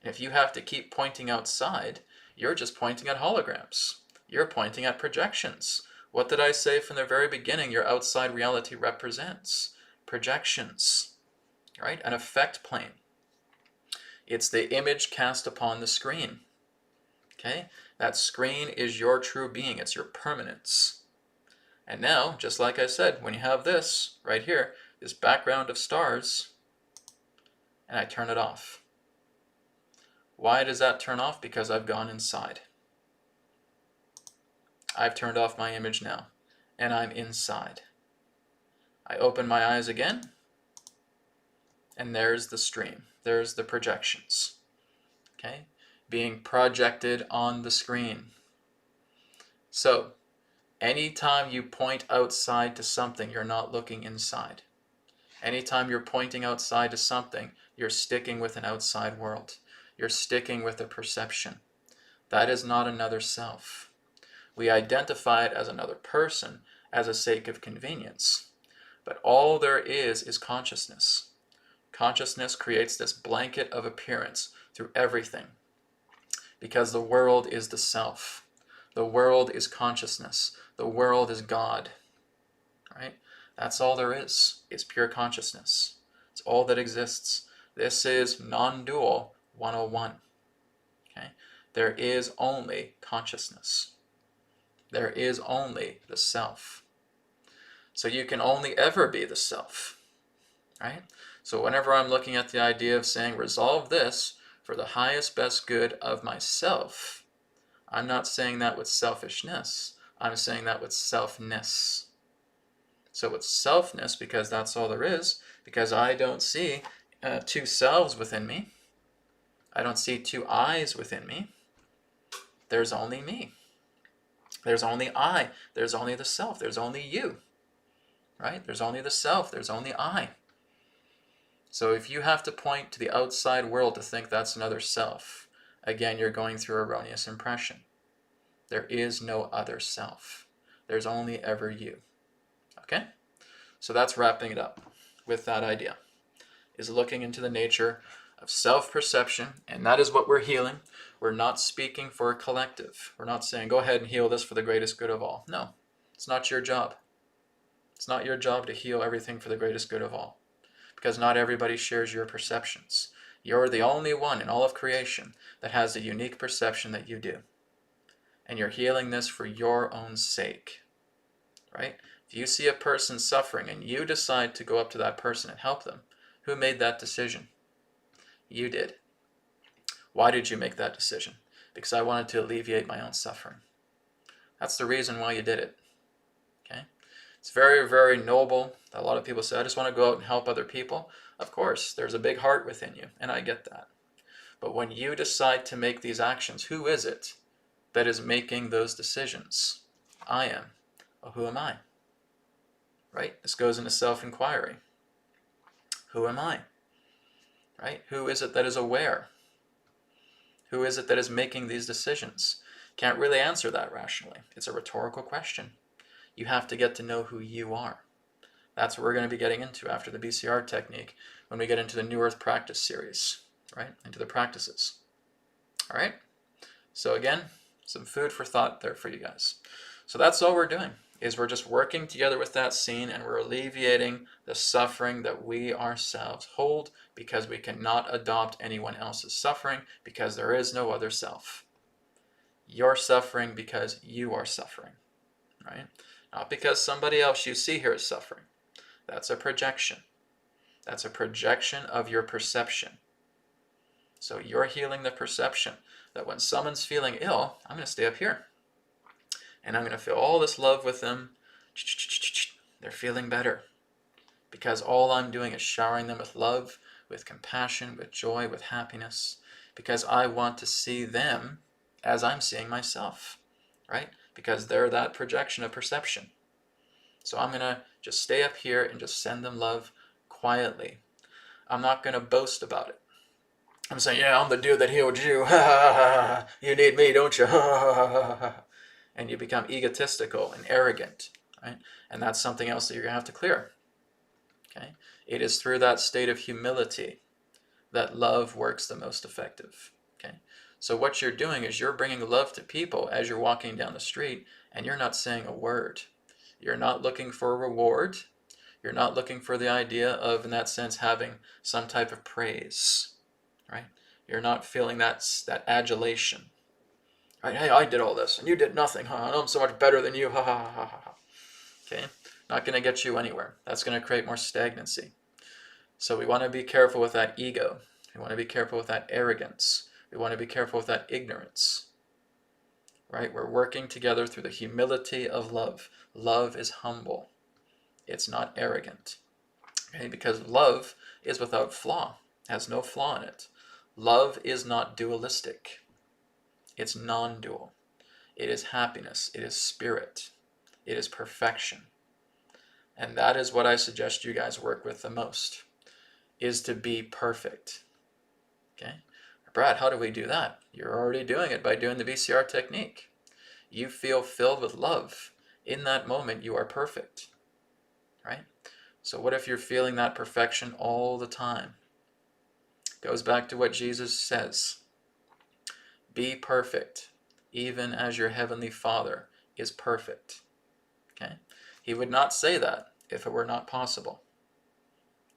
And if you have to keep pointing outside, you're just pointing at holograms. You're pointing at projections. What did I say from the very beginning your outside reality represents? Projections, right? An effect plane. It's the image cast upon the screen. Okay? That screen is your true being. It's your permanence. And now, just like I said, when you have this right here, this background of stars, and I turn it off. Why does that turn off? Because I've gone inside. I've turned off my image now, and I'm inside. I open my eyes again, and there's the stream. There's the projections, okay? Being projected on the screen. So, anytime you point outside to something, you're not looking inside. Anytime you're pointing outside to something, you're sticking with an outside world. You're sticking with a perception. That is not another self. We identify it as another person as a sake of convenience. But all there is consciousness. Consciousness creates this blanket of appearance through everything. Because the world is the self. The world is consciousness. The world is God. Right? That's all there is. It's pure consciousness. It's all that exists. This is non-dual 101. Okay? There is only consciousness. There is only the self. So you can only ever be the self. Right? So whenever I'm looking at the idea of saying, resolve this for the highest best good of myself, I'm not saying that with selfishness. I'm saying that with selfness. So with selfness, because that's all there is, because I don't see two selves within me, I don't see two eyes within me, there's only me. There's only I. There's only the self. There's only you. Right? There's only the self. There's only I. So if you have to point to the outside world to think that's another self, again, you're going through erroneous impression. There is no other self. There's only ever you. Okay? So that's wrapping it up with that idea, is looking into the nature of self-perception, and that is what we're healing. We're not speaking for a collective. We're not saying, go ahead and heal this for the greatest good of all. No, it's not your job. It's not your job to heal everything for the greatest good of all, because not everybody shares your perceptions. You're the only one in all of creation that has the unique perception that you do. And you're healing this for your own sake, right? If you see a person suffering and you decide to go up to that person and help them, who made that decision? You did. Why did you make that decision? Because I wanted to alleviate my own suffering. That's the reason why you did it. Okay? It's very, very noble. A lot of people say, I just want to go out and help other people. Of course, there's a big heart within you, and I get that. But when you decide to make these actions, who is it that is making those decisions? I am. Well, who am I? Right? This goes into self-inquiry. Who am I? Right? Who is it that is aware? Who is it that is making these decisions? Can't really answer that rationally. It's a rhetorical question. You have to get to know who you are. That's what we're going to be getting into after the BCR technique when we get into the New Earth practice series, right? Into the practices. All right? So again, some food for thought there for you guys. So that's all we're doing, is we're just working together with that scene, and we're alleviating the suffering that we ourselves hold, because we cannot adopt anyone else's suffering, because there is no other self. You're suffering because you are suffering, right? Not because somebody else you see here is suffering. That's a projection. That's a projection of your perception. So you're healing the perception that when someone's feeling ill, I'm going to stay up here. And I'm going to feel all this love with them. They're feeling better. Because all I'm doing is showering them with love, with compassion, with joy, with happiness. Because I want to see them as I'm seeing myself. Right? Because they're that projection of perception. So I'm going to just stay up here and just send them love quietly. I'm not going to boast about it. I'm saying, yeah, I'm the dude that healed you. You need me, don't you? And you become egotistical and arrogant, right? And that's something else that you're going to have to clear. Okay? It is through that state of humility that love works the most effective. Okay? So what you're doing is you're bringing love to people as you're walking down the street, and you're not saying a word. You're not looking for a reward. You're not looking for the idea of, in that sense, having some type of praise, right? You're not feeling that adulation. Right? Hey, I did all this, and you did nothing. Huh? I'm so much better than you. Ha ha ha ha ha. Okay? Not going to get you anywhere. That's going to create more stagnancy. So we want to be careful with that ego. We want to be careful with that arrogance. We want to be careful with that ignorance. Right? We're working together through the humility of love. Love is humble. It's not arrogant. Okay? Because love is without flaw. Has no flaw in it. Love is not dualistic. It's non-dual. It is happiness. It is spirit. It is perfection. And that is what I suggest you guys work with the most, is to be perfect. Okay? Brad, how do we do that? You're already doing it by doing the BCR technique. You feel filled with love. In that moment, you are perfect. Right? So what if you're feeling that perfection all the time? Goes back to what Jesus says. Be perfect, even as your heavenly Father is perfect. Okay? He would not say that if it were not possible.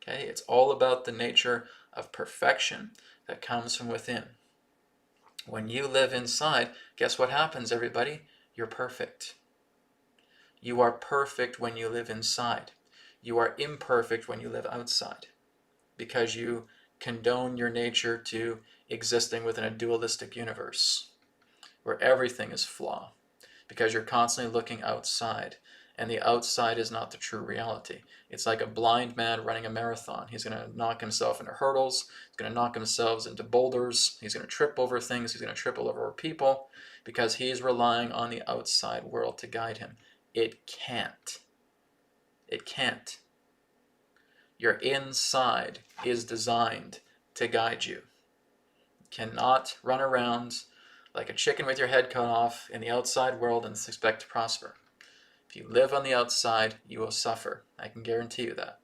Okay? It's all about the nature of perfection that comes from within. When you live inside, guess what happens, everybody? You're perfect. You are perfect when you live inside. You are imperfect when you live outside, because you condone your nature to existing within a dualistic universe where everything is flaw, because you're constantly looking outside, and the outside is not the true reality. It's like a blind man running a marathon. He's going to knock himself into hurdles. He's going to knock himself into boulders. He's going to trip over things. He's going to trip over people, because he's relying on the outside world to guide him. It can't. It can't. Your inside is designed to guide you. You cannot run around like a chicken with your head cut off in the outside world and expect to prosper. If you live on the outside, you will suffer. I can guarantee you that.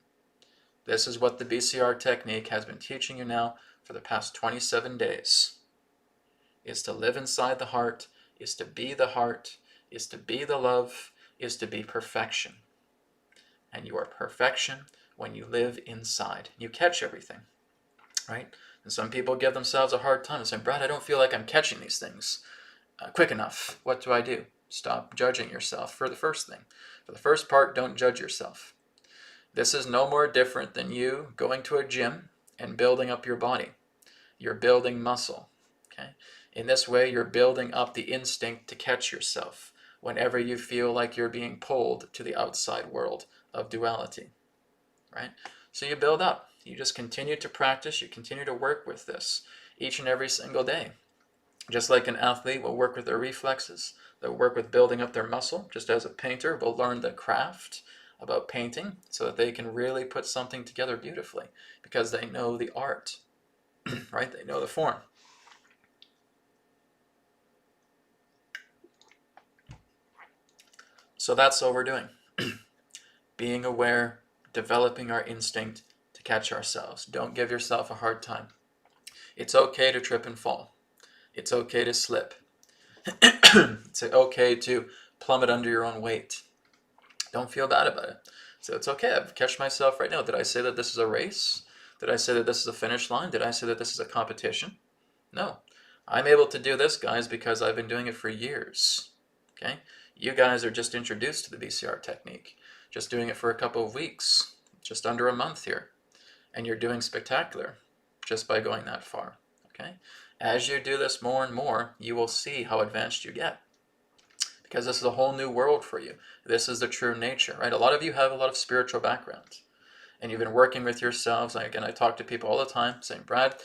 This is what the BCR technique has been teaching you now for the past 27 days. Is to live inside the heart, is to be the heart, is to be the love, is to be perfection. And you are perfection when you live inside. You catch everything, right? And some people give themselves a hard time and say, Brad, I don't feel like I'm catching these things quick enough. What do I do? Stop judging yourself for the first thing. For the first part, don't judge yourself. This is no more different than you going to a gym and building up your body. You're building muscle. Okay? In this way, you're building up the instinct to catch yourself whenever you feel like you're being pulled to the outside world of duality. Right? So you build up. You just continue to practice. You continue to work with this each and every single day. Just like an athlete will work with their reflexes, they'll work with building up their muscle, just as a painter will learn the craft about painting so that they can really put something together beautifully, because they know the art, right? They know the form. So that's all we're doing. Being aware, developing our instinct to catch ourselves. Don't give yourself a hard time. It's okay to trip and fall. It's okay to slip. It's okay to plummet under your own weight. Don't feel bad about it. So it's okay. I've catch myself right now. Did I say that this is a race? Did I say that this is a finish line? Did I say that this is a competition? No. I'm able to do this, guys, because I've been doing it for years. Okay? You guys are just introduced to the BCR technique. Just doing it for a couple of weeks. Just under a month here. And you're doing spectacular just by going that far. Okay? As you do this more and more, you will see how advanced you get. Because this is a whole new world for you. This is the true nature, right? A lot of you have a lot of spiritual background. And you've been working with yourselves. Again, I talk to people all the time saying, Brad,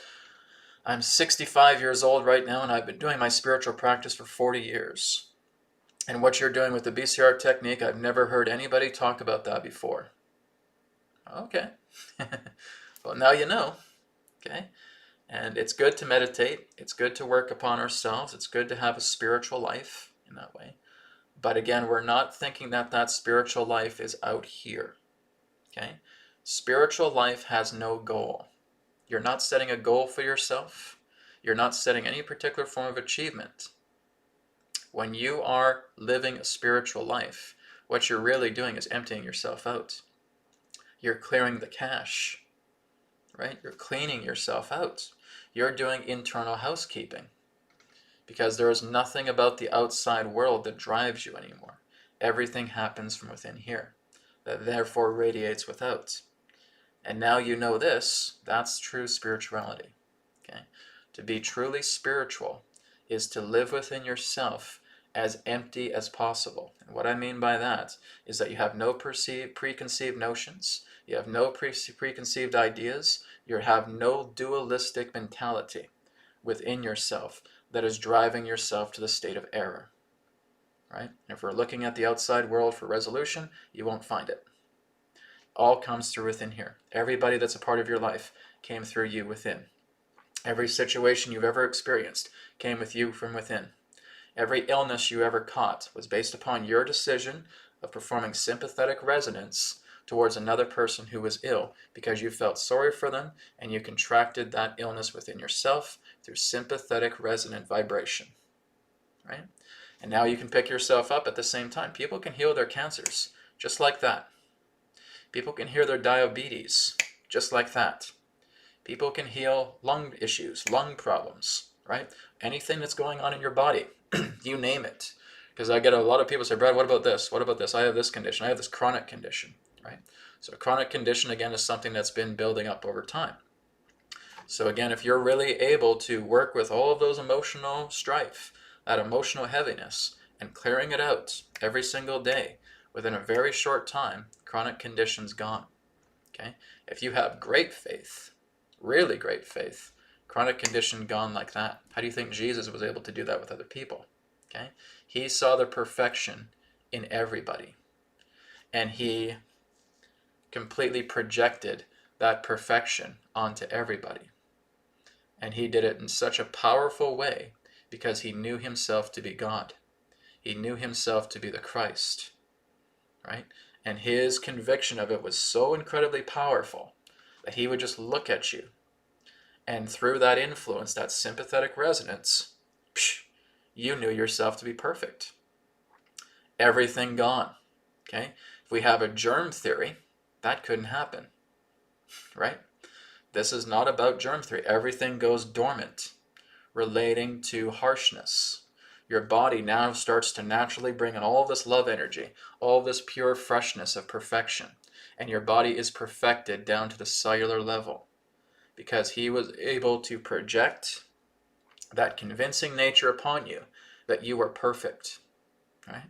I'm 65 years old right now, and I've been doing my spiritual practice for 40 years. And what you're doing with the BCR technique, I've never heard anybody talk about that before. Okay. Well, now you know. Okay. And it's good to meditate. It's good to work upon ourselves. It's good to have a spiritual life in that way. But again, we're not thinking that that spiritual life is out here. Okay? Spiritual life has no goal. You're not setting a goal for yourself. You're not setting any particular form of achievement. When you are living a spiritual life, what you're really doing is emptying yourself out. You're clearing the cache, right? You're cleaning yourself out. You're doing internal housekeeping because there is nothing about the outside world that drives you anymore. Everything happens from within here, that therefore radiates without. And now you know this, that's true spirituality. Okay? To be truly spiritual is to live within yourself as empty as possible. And what I mean by that is that you have no preconceived notions, you have no preconceived ideas, you have no dualistic mentality within yourself that is driving yourself to the state of error. Right? And if we're looking at the outside world for resolution, you won't find it. All comes through within here. Everybody that's a part of your life came through you within. Every situation you've ever experienced came with you from within. Every illness you ever caught was based upon your decision of performing sympathetic resonance towards another person who was ill because you felt sorry for them and you contracted that illness within yourself through sympathetic resonant vibration. Right? And now you can pick yourself up at the same time. People can heal their cancers just like that. People can heal their diabetes just like that. People can heal lung issues, lung problems, right? Anything that's going on in your body, you name it. Because I get a lot of people say, Brad, what about this? What about this? I have this condition. I have this chronic condition, right? So a chronic condition, again, is something that's been building up over time. So again, if you're really able to work with all of those emotional strife, that emotional heaviness, and clearing it out every single day, within a very short time, chronic condition's gone. Okay? If you have great faith, really great faith, chronic condition gone like that. How do you think Jesus was able to do that with other people? Okay? He saw the perfection in everybody. And he completely projected that perfection onto everybody. And he did it in such a powerful way because he knew himself to be God. He knew himself to be the Christ. Right? And his conviction of it was so incredibly powerful that he would just look at you. And through that influence, that sympathetic resonance, you knew yourself to be perfect. Everything gone. Okay? If we have a germ theory, that couldn't happen. Right? This is not about germ theory. Everything goes dormant, relating to harshness. Your body now starts to naturally bring in all this love energy, all this pure freshness of perfection. And your body is perfected down to the cellular level because he was able to project that convincing nature upon you that you were perfect. Right?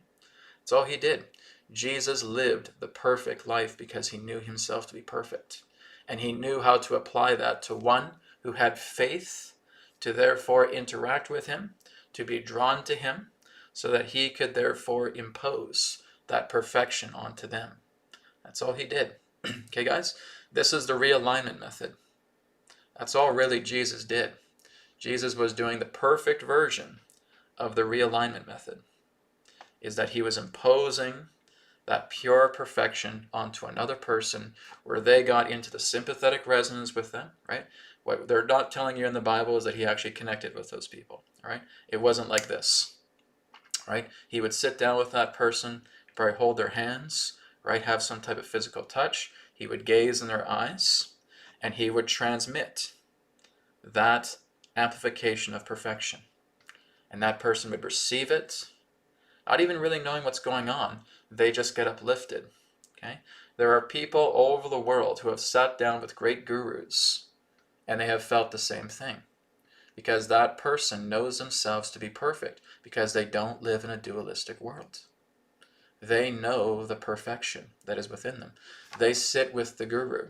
That's all he did. Jesus lived the perfect life because he knew himself to be perfect. And he knew how to apply that to one who had faith to therefore interact with him, to be drawn to him, so that he could therefore impose that perfection onto them. That's all he did. Okay, guys? This is the realignment method. That's all really Jesus did. Jesus was doing the perfect version of the realignment method, is that he was imposing that pure perfection onto another person where they got into the sympathetic resonance with them, right? What they're not telling you in the Bible is that he actually connected with those people, all right? It wasn't like this, right? He would sit down with that person, probably hold their hands, right? Have some type of physical touch. He would gaze in their eyes, and he would transmit that amplification of perfection. And that person would receive it, not even really knowing what's going on. They just get uplifted, okay? There are people all over the world who have sat down with great gurus, and they have felt the same thing. Because that person knows themselves to be perfect, because they don't live in a dualistic world. They know the perfection that is within them. They sit with the guru.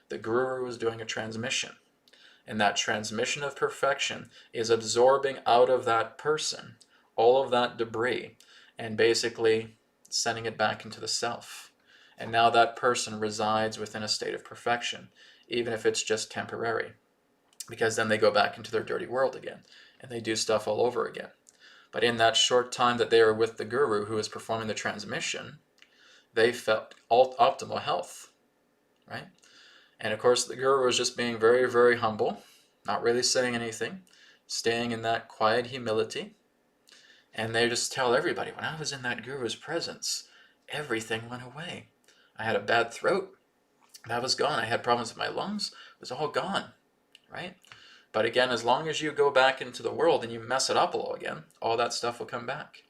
The guru is doing a transmission. And that transmission of perfection is absorbing out of that person all of that debris and basically sending it back into the self. And now that person resides within a state of perfection, even if it's just temporary. Because then they go back into their dirty world again and they do stuff all over again. But in that short time that they are with the guru who is performing the transmission, they felt optimal health, right? And of course, the guru was just being very, very humble, not really saying anything, staying in that quiet humility. And they just tell everybody, when I was in that guru's presence, everything went away. I had a bad throat, that was gone. I had problems with my lungs, it was all gone, right? But again, as long as you go back into the world and you mess it up all again, all that stuff will come back,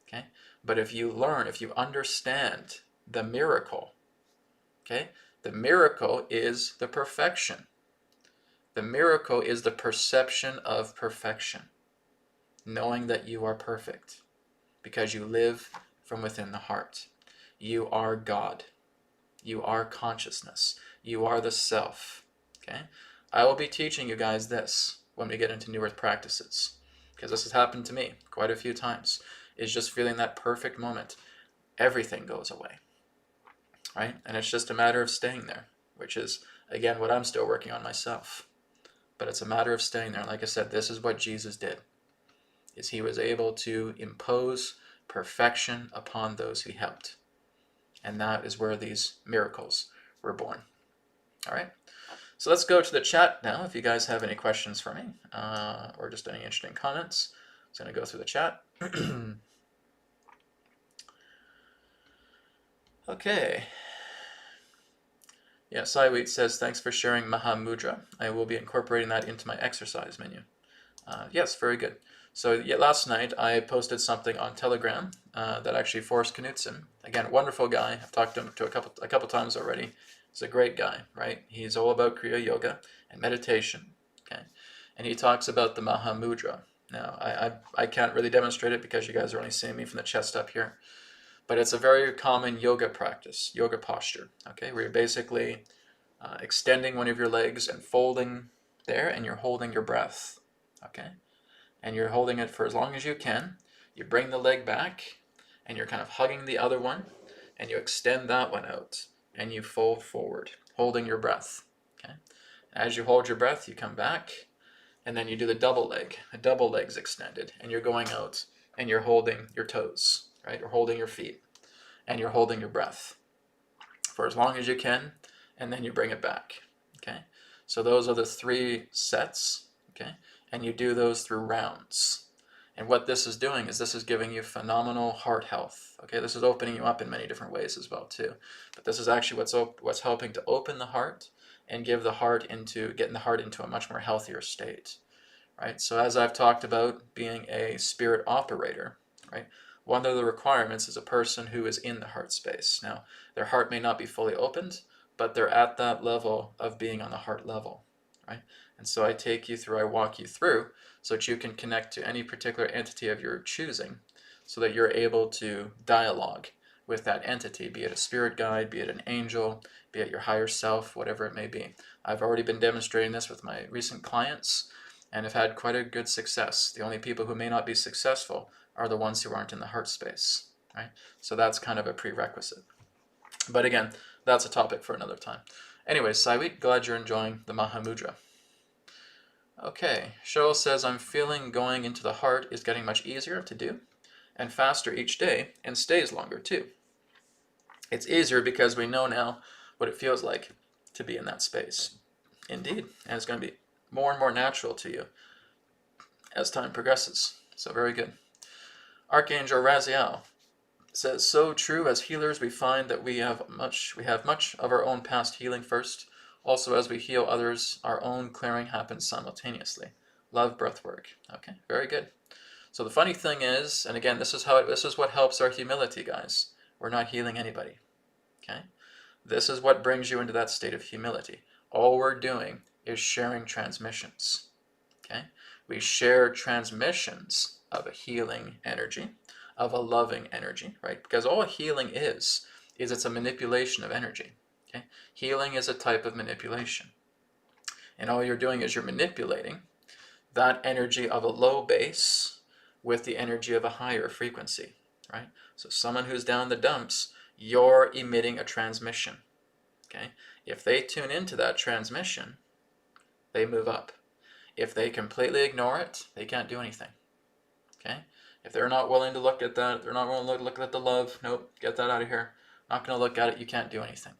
okay? But if you learn, if you understand the miracle, okay? The miracle is the perfection. The miracle is the perception of perfection, knowing that you are perfect because you live from within the heart. You are God. You are consciousness. You are the self, okay? I will be teaching you guys this when we get into New Earth practices, because this has happened to me quite a few times, is just feeling that perfect moment. Everything goes away, right? And it's just a matter of staying there, which is, again, what I'm still working on myself. But it's a matter of staying there. And like I said, this is what Jesus did, is he was able to impose perfection upon those he helped. And that is where these miracles were born. All right. So let's go to the chat now. If you guys have any questions for me or just any interesting comments, I'm going to go through the chat. Okay. Yeah, Saiwheat says, thanks for sharing Mahamudra. I will be incorporating that into my exercise menu. Yes, very good. So yeah, last night I posted something on Telegram that actually Forrest Knudsen, again, wonderful guy. I've talked to him a couple times already. He's a great guy, right? He's all about Kriya Yoga and meditation, okay? And he talks about the Mahamudra. Now, I can't really demonstrate it because you guys are only seeing me from the chest up here. But it's a very common yoga practice, yoga posture, okay? Where you're basically extending one of your legs and folding there, and you're holding your breath, okay? And you're holding it for as long as you can. You bring the leg back, and you're kind of hugging the other one, and you extend that one out, and you fold forward, holding your breath, okay? As you hold your breath, you come back, and then you do the double leg. The double leg's extended, and you're going out, and you're holding your toes, right? You're holding your feet, and you're holding your breath for as long as you can, and then you bring it back, okay? So those are the 3 sets, okay? And you do those through rounds. And what this is doing is this is giving you phenomenal heart health, okay? This is opening you up in many different ways as well too. But this is actually what's helping to open the heart and give the heart getting the heart into a much more healthier state, right? So as I've talked about being a spirit operator, right? One of the requirements is a person who is in the heart space. Now, their heart may not be fully opened, but they're at that level of being on the heart level, right? And so I walk you through so that you can connect to any particular entity of your choosing so that you're able to dialogue with that entity, be it a spirit guide, be it an angel, be it your higher self, whatever it may be. I've already been demonstrating this with my recent clients and have had quite a good success. The only people who may not be successful are the ones who aren't in the heart space, right? So that's kind of a prerequisite. But again, that's a topic for another time. Anyways, Saiwit, glad you're enjoying the Mahamudra. Okay, Cheryl says, I'm feeling going into the heart is getting much easier to do and faster each day and stays longer too. It's easier because we know now what it feels like to be in that space. Indeed. And it's going to be more and more natural to you as time progresses. So very good. Archangel Raziel says, so true. As healers, we find that we have much of our own past healing first. Also, as we heal others, our own clearing happens simultaneously. Love breathwork. Okay, very good. So the funny thing is, and again, this is what helps our humility, guys. We're not healing anybody. Okay? This is what brings you into that state of humility. All we're doing is sharing transmissions. Okay? We share transmissions of a healing energy, of a loving energy, right? Because all healing is it's a manipulation of energy. Okay? Healing is a type of manipulation. And all you're doing is you're manipulating that energy of a low base with the energy of a higher frequency, right? So someone who's down the dumps, you're emitting a transmission, okay? If they tune into that transmission, they move up. If they completely ignore it, they can't do anything, okay? If they're not willing to look at that, they're not willing to look at the love, nope, get that out of here. Not going to look at it, you can't do anything.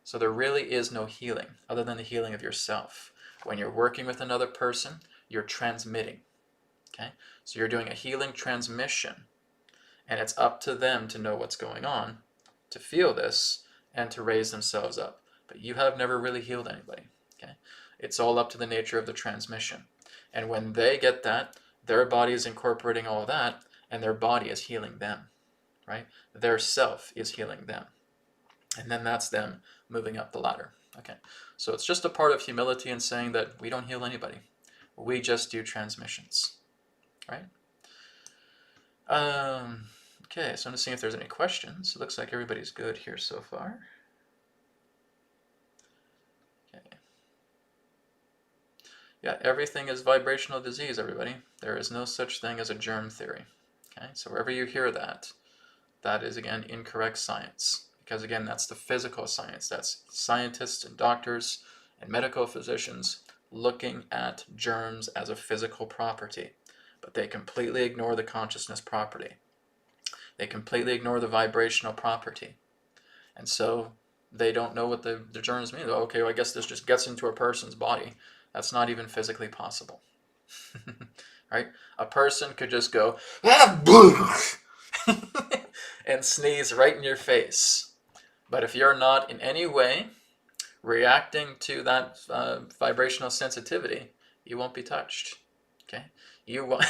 So there really is no healing other than the healing of yourself. When you're working with another person, you're transmitting, okay? So you're doing a healing transmission, and it's up to them to know what's going on, to feel this, and to raise themselves up. But you have never really healed anybody, okay? It's all up to the nature of the transmission. And when they get that, their body is incorporating all of that, and their body is healing them, right? Their self is healing them. And then that's them moving up the ladder, okay? So it's just a part of humility in saying that we don't heal anybody. We just do transmissions, right? Okay, so I'm just seeing if there's any questions. It looks like everybody's good here so far. Okay. Yeah, everything is vibrational disease, everybody. There is no such thing as a germ theory. Okay, so wherever you hear that, that is, again, incorrect science. Because, again, that's the physical science. That's scientists and doctors and medical physicians looking at germs as a physical property. But they completely ignore the consciousness property. They completely ignore the vibrational property. And so they don't know what the germs mean. Okay, well, I guess this just gets into a person's body. That's not even physically possible. Right? A person could just go and sneeze right in your face. But if you're not in any way reacting to that vibrational sensitivity, you won't be touched. Okay? You won't.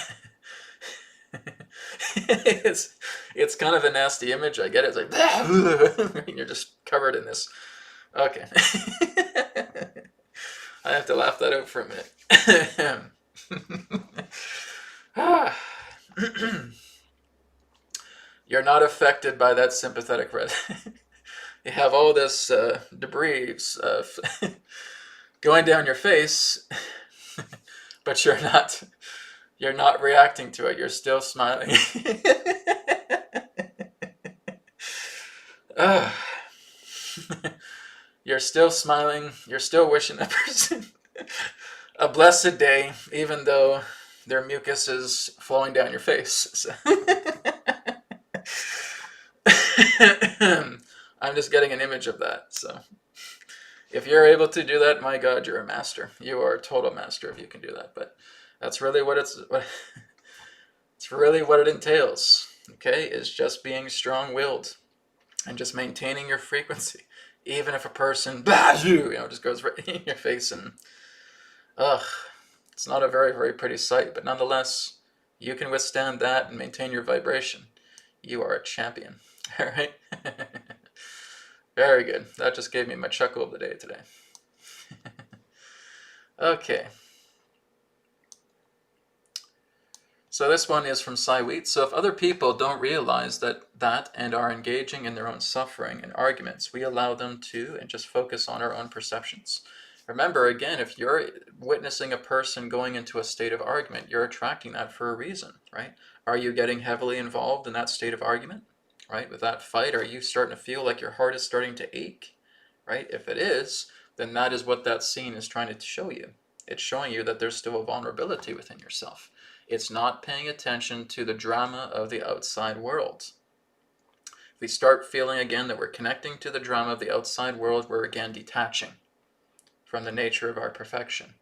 it's kind of a nasty image. I get it. It's like you're just covered in this. Okay. I have to laugh that out for a minute. You're not affected by that sympathetic red. You have all this debris going down your face, but you're not reacting to it. You're still smiling. You're still smiling. You're still wishing that person a blessed day, even though their mucus is flowing down your face. So I'm just getting an image of that. So if you're able to do that, my God, you're a master. You are a total master if you can do that. But that's really it's really what it entails. Okay, is just being strong-willed and just maintaining your frequency, even if a person just goes right in your face, and it's not a very, very pretty sight. But nonetheless, you can withstand that and maintain your vibration. You are a champion. All right. Very good. That just gave me my chuckle of the day today. Okay. So this one is from Cy Wheat. So if other people don't realize that and are engaging in their own suffering and arguments, we allow them to and just focus on our own perceptions. Remember, again, if you're witnessing a person going into a state of argument, you're attracting that for a reason, right? Are you getting heavily involved in that state of argument, right? With that fight, are you starting to feel like your heart is starting to ache, right? If it is, then that is what that scene is trying to show you. It's showing you that there's still a vulnerability within yourself. It's not paying attention to the drama of the outside world. If we start feeling again that we're connecting to the drama of the outside world, we're again detaching from the nature of our perfection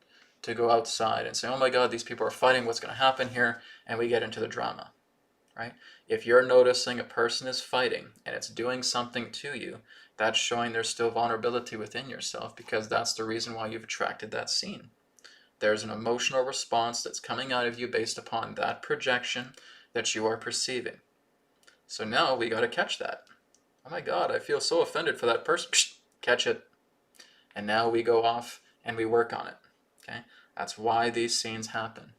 to go outside and say, oh my God, these people are fighting, what's going to happen here? And we get into the drama, right? If you're noticing a person is fighting and it's doing something to you, that's showing there's still vulnerability within yourself, because that's the reason why you've attracted that scene. There's an emotional response that's coming out of you based upon that projection that you are perceiving. So now we got to catch that. Oh my God, I feel so offended for that person. Catch it. And now we go off and we work on it. Okay? That's why these scenes happen.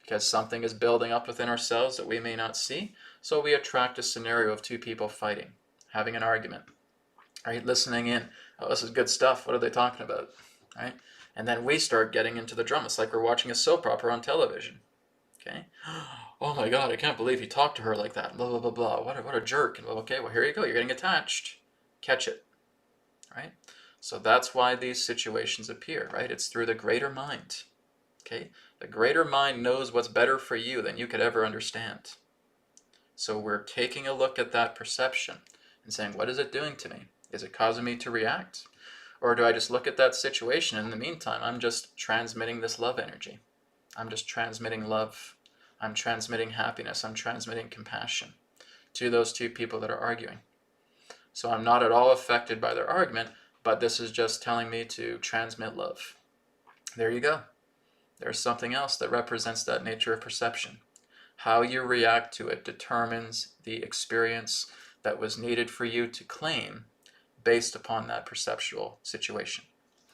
Because something is building up within ourselves that we may not see. So we attract a scenario of two people fighting, having an argument, right? Listening in. Oh, this is good stuff. What are they talking about? Right? And then we start getting into the drama. It's like we're watching a soap opera on television. Okay? Oh my God, I can't believe he talked to her like that. Blah, blah, blah, blah. What a jerk. And well, okay, well, here you go. You're getting attached. Catch it. Right? So that's why these situations appear, right? It's through the greater mind. Okay? The greater mind knows what's better for you than you could ever understand. So we're taking a look at that perception and saying, what is it doing to me? Is it causing me to react? Or do I just look at that situation and in the meantime, I'm just transmitting this love energy. I'm just transmitting love. I'm transmitting happiness. I'm transmitting compassion to those two people that are arguing. So I'm not at all affected by their argument, but this is just telling me to transmit love. There you go. There's something else that represents that nature of perception. How you react to it determines the experience that was needed for you to claim based upon that perceptual situation.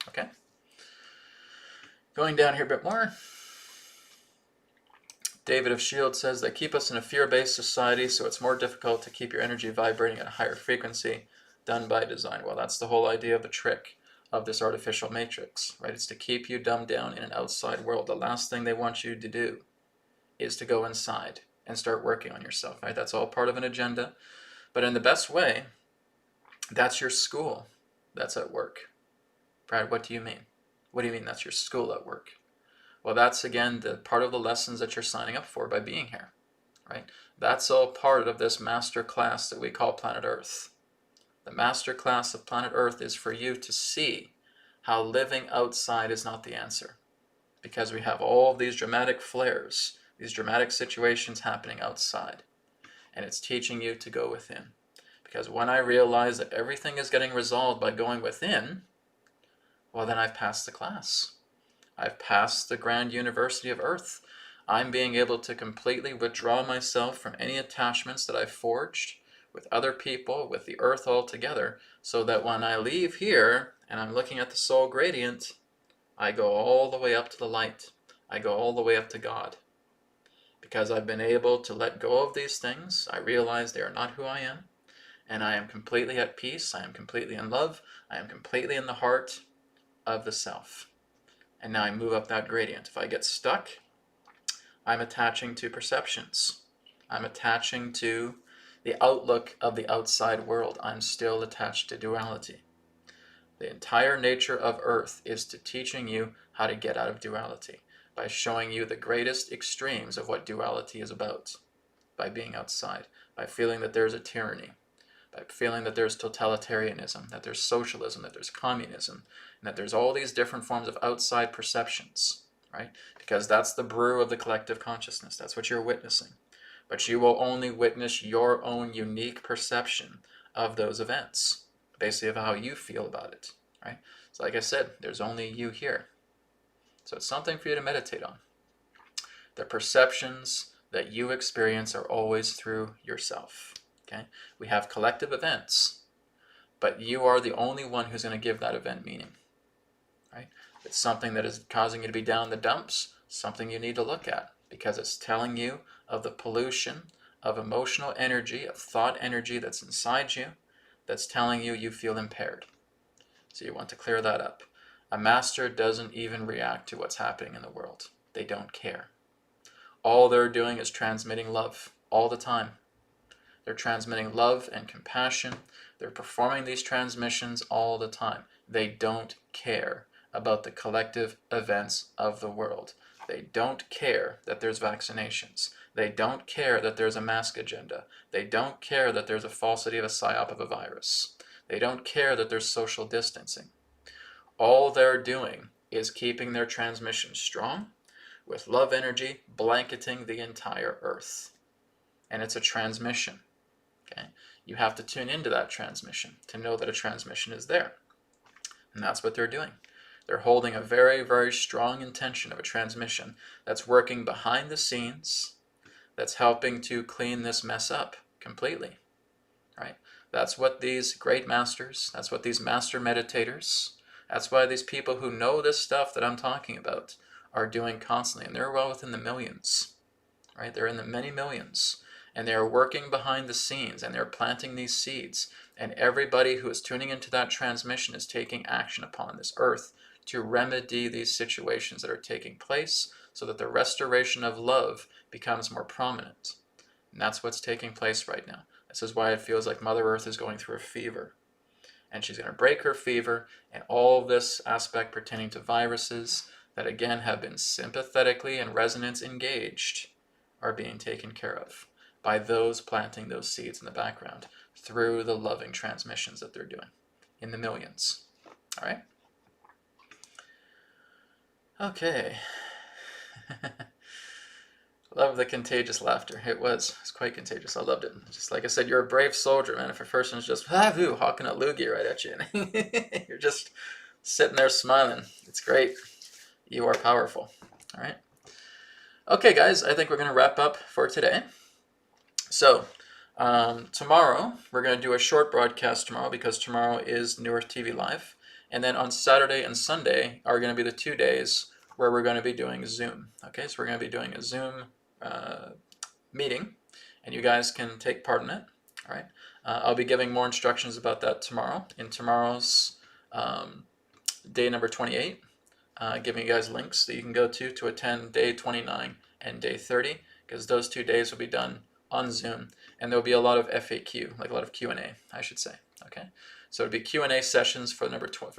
Okay? Going down here a bit more. David of Shield says they keep us in a fear-based society, so it's more difficult to keep your energy vibrating at a higher frequency, done by design. Well, that's the whole idea of the trick of this artificial matrix, right? It's to keep you dumbed down in an outside world. The last thing they want you to do is to go inside and start working on yourself, right? That's all part of an agenda. But in the best way, that's your school that's at work. Brad, what do you mean? What do you mean that's your school at work? Well, that's, again, the part of the lessons that you're signing up for by being here, right? That's all part of this master class that we call Planet Earth. The master class of Planet Earth is for you to see how living outside is not the answer, because we have all these dramatic flares, these dramatic situations happening outside, and it's teaching you to go within. Because when I realize that everything is getting resolved by going within, well, then I've passed the class. I've passed the grand university of Earth. I'm being able to completely withdraw myself from any attachments that I've forged with other people, with the earth altogether, so that when I leave here and I'm looking at the soul gradient, I go all the way up to the light. I go all the way up to God. Because I've been able to let go of these things, I realize they are not who I am, and I am completely at peace, I am completely in love, I am completely in the heart of the self. And now I move up that gradient. If I get stuck, I'm attaching to perceptions. I'm attaching to the outlook of the outside world. I'm still attached to duality. The entire nature of Earth is to teaching you how to get out of duality by showing you the greatest extremes of what duality is about, by being outside, by feeling that there's a tyranny, by feeling that there's totalitarianism, that there's socialism, that there's communism, and that there's all these different forms of outside perceptions, right? Because that's the brew of the collective consciousness. That's what you're witnessing. But you will only witness your own unique perception of those events, basically of how you feel about it, right? So like I said, there's only you here. So it's something for you to meditate on. The perceptions that you experience are always through yourself. Okay? We have collective events, but you are the only one who's going to give that event meaning. Right? If it's something that is causing you to be down in the dumps, something you need to look at, because it's telling you of the pollution of emotional energy, of thought energy that's inside you, that's telling you you feel impaired. So you want to clear that up. A master doesn't even react to what's happening in the world. They don't care. All they're doing is transmitting love all the time. They're transmitting love and compassion. They're performing these transmissions all the time. They don't care about the collective events of the world. They don't care that there's vaccinations. They don't care that there's a mask agenda. They don't care that there's a falsity of a psyop of a virus. They don't care that there's social distancing. All they're doing is keeping their transmission strong with love energy blanketing the entire earth. And it's a transmission. Okay? You have to tune into that transmission to know that a transmission is there. And that's what they're doing. They're holding a very, very strong intention of a transmission that's working behind the scenes, that's helping to clean this mess up completely. Right? That's what these great masters, that's what these master meditators, that's why these people who know this stuff that I'm talking about are doing constantly. And they're well within the millions. Right? They're in the many millions. And they are working behind the scenes, and they're planting these seeds. And everybody who is tuning into that transmission is taking action upon this earth to remedy these situations that are taking place so that the restoration of love becomes more prominent. And that's what's taking place right now. This is why it feels like Mother Earth is going through a fever. And she's going to break her fever, and all this aspect pertaining to viruses that again have been sympathetically and resonance engaged are being taken care of by those planting those seeds in the background through the loving transmissions that they're doing in the millions. All right? Okay. Love the contagious laughter. It was quite contagious. I loved it. Just like I said, you're a brave soldier, man. If a person's just hawking a loogie right at you, you're just sitting there smiling. It's great. You are powerful. All right. Okay, guys, I think we're going to wrap up for today. So, tomorrow, we're going to do a short broadcast tomorrow because tomorrow is New Earth TV Live. And then on Saturday and Sunday are going to be the 2 days where we're going to be doing Zoom. Okay, so we're going to be doing a Zoom meeting, and you guys can take part in it. All right. I'll be giving more instructions about that tomorrow in tomorrow's day number 28. Giving you guys links that you can go to attend day 29 and day 30, because those 2 days will be done on Zoom, and there'll be a lot of FAQ, like a lot of Q&A, I should say. Okay, so it'll be Q&A sessions for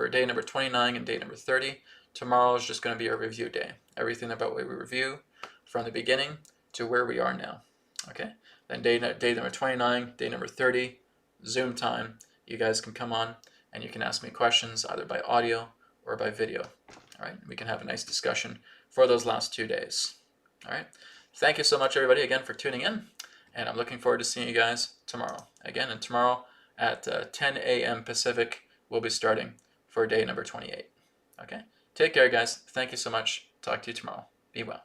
day number 29 and day number 30. Tomorrow is just going to be a review day. Everything about what we review from the beginning to where we are now. Okay, then day number 29, day number 30, Zoom time. You guys can come on and you can ask me questions either by audio or by video. All right, we can have a nice discussion for those last 2 days. All right, thank you so much, everybody, again for tuning in, and I'm looking forward to seeing you guys tomorrow. Again, and tomorrow at 10 a.m. Pacific, we'll be starting for day number 28. Okay, take care, guys. Thank you so much. Talk to you tomorrow. Be well.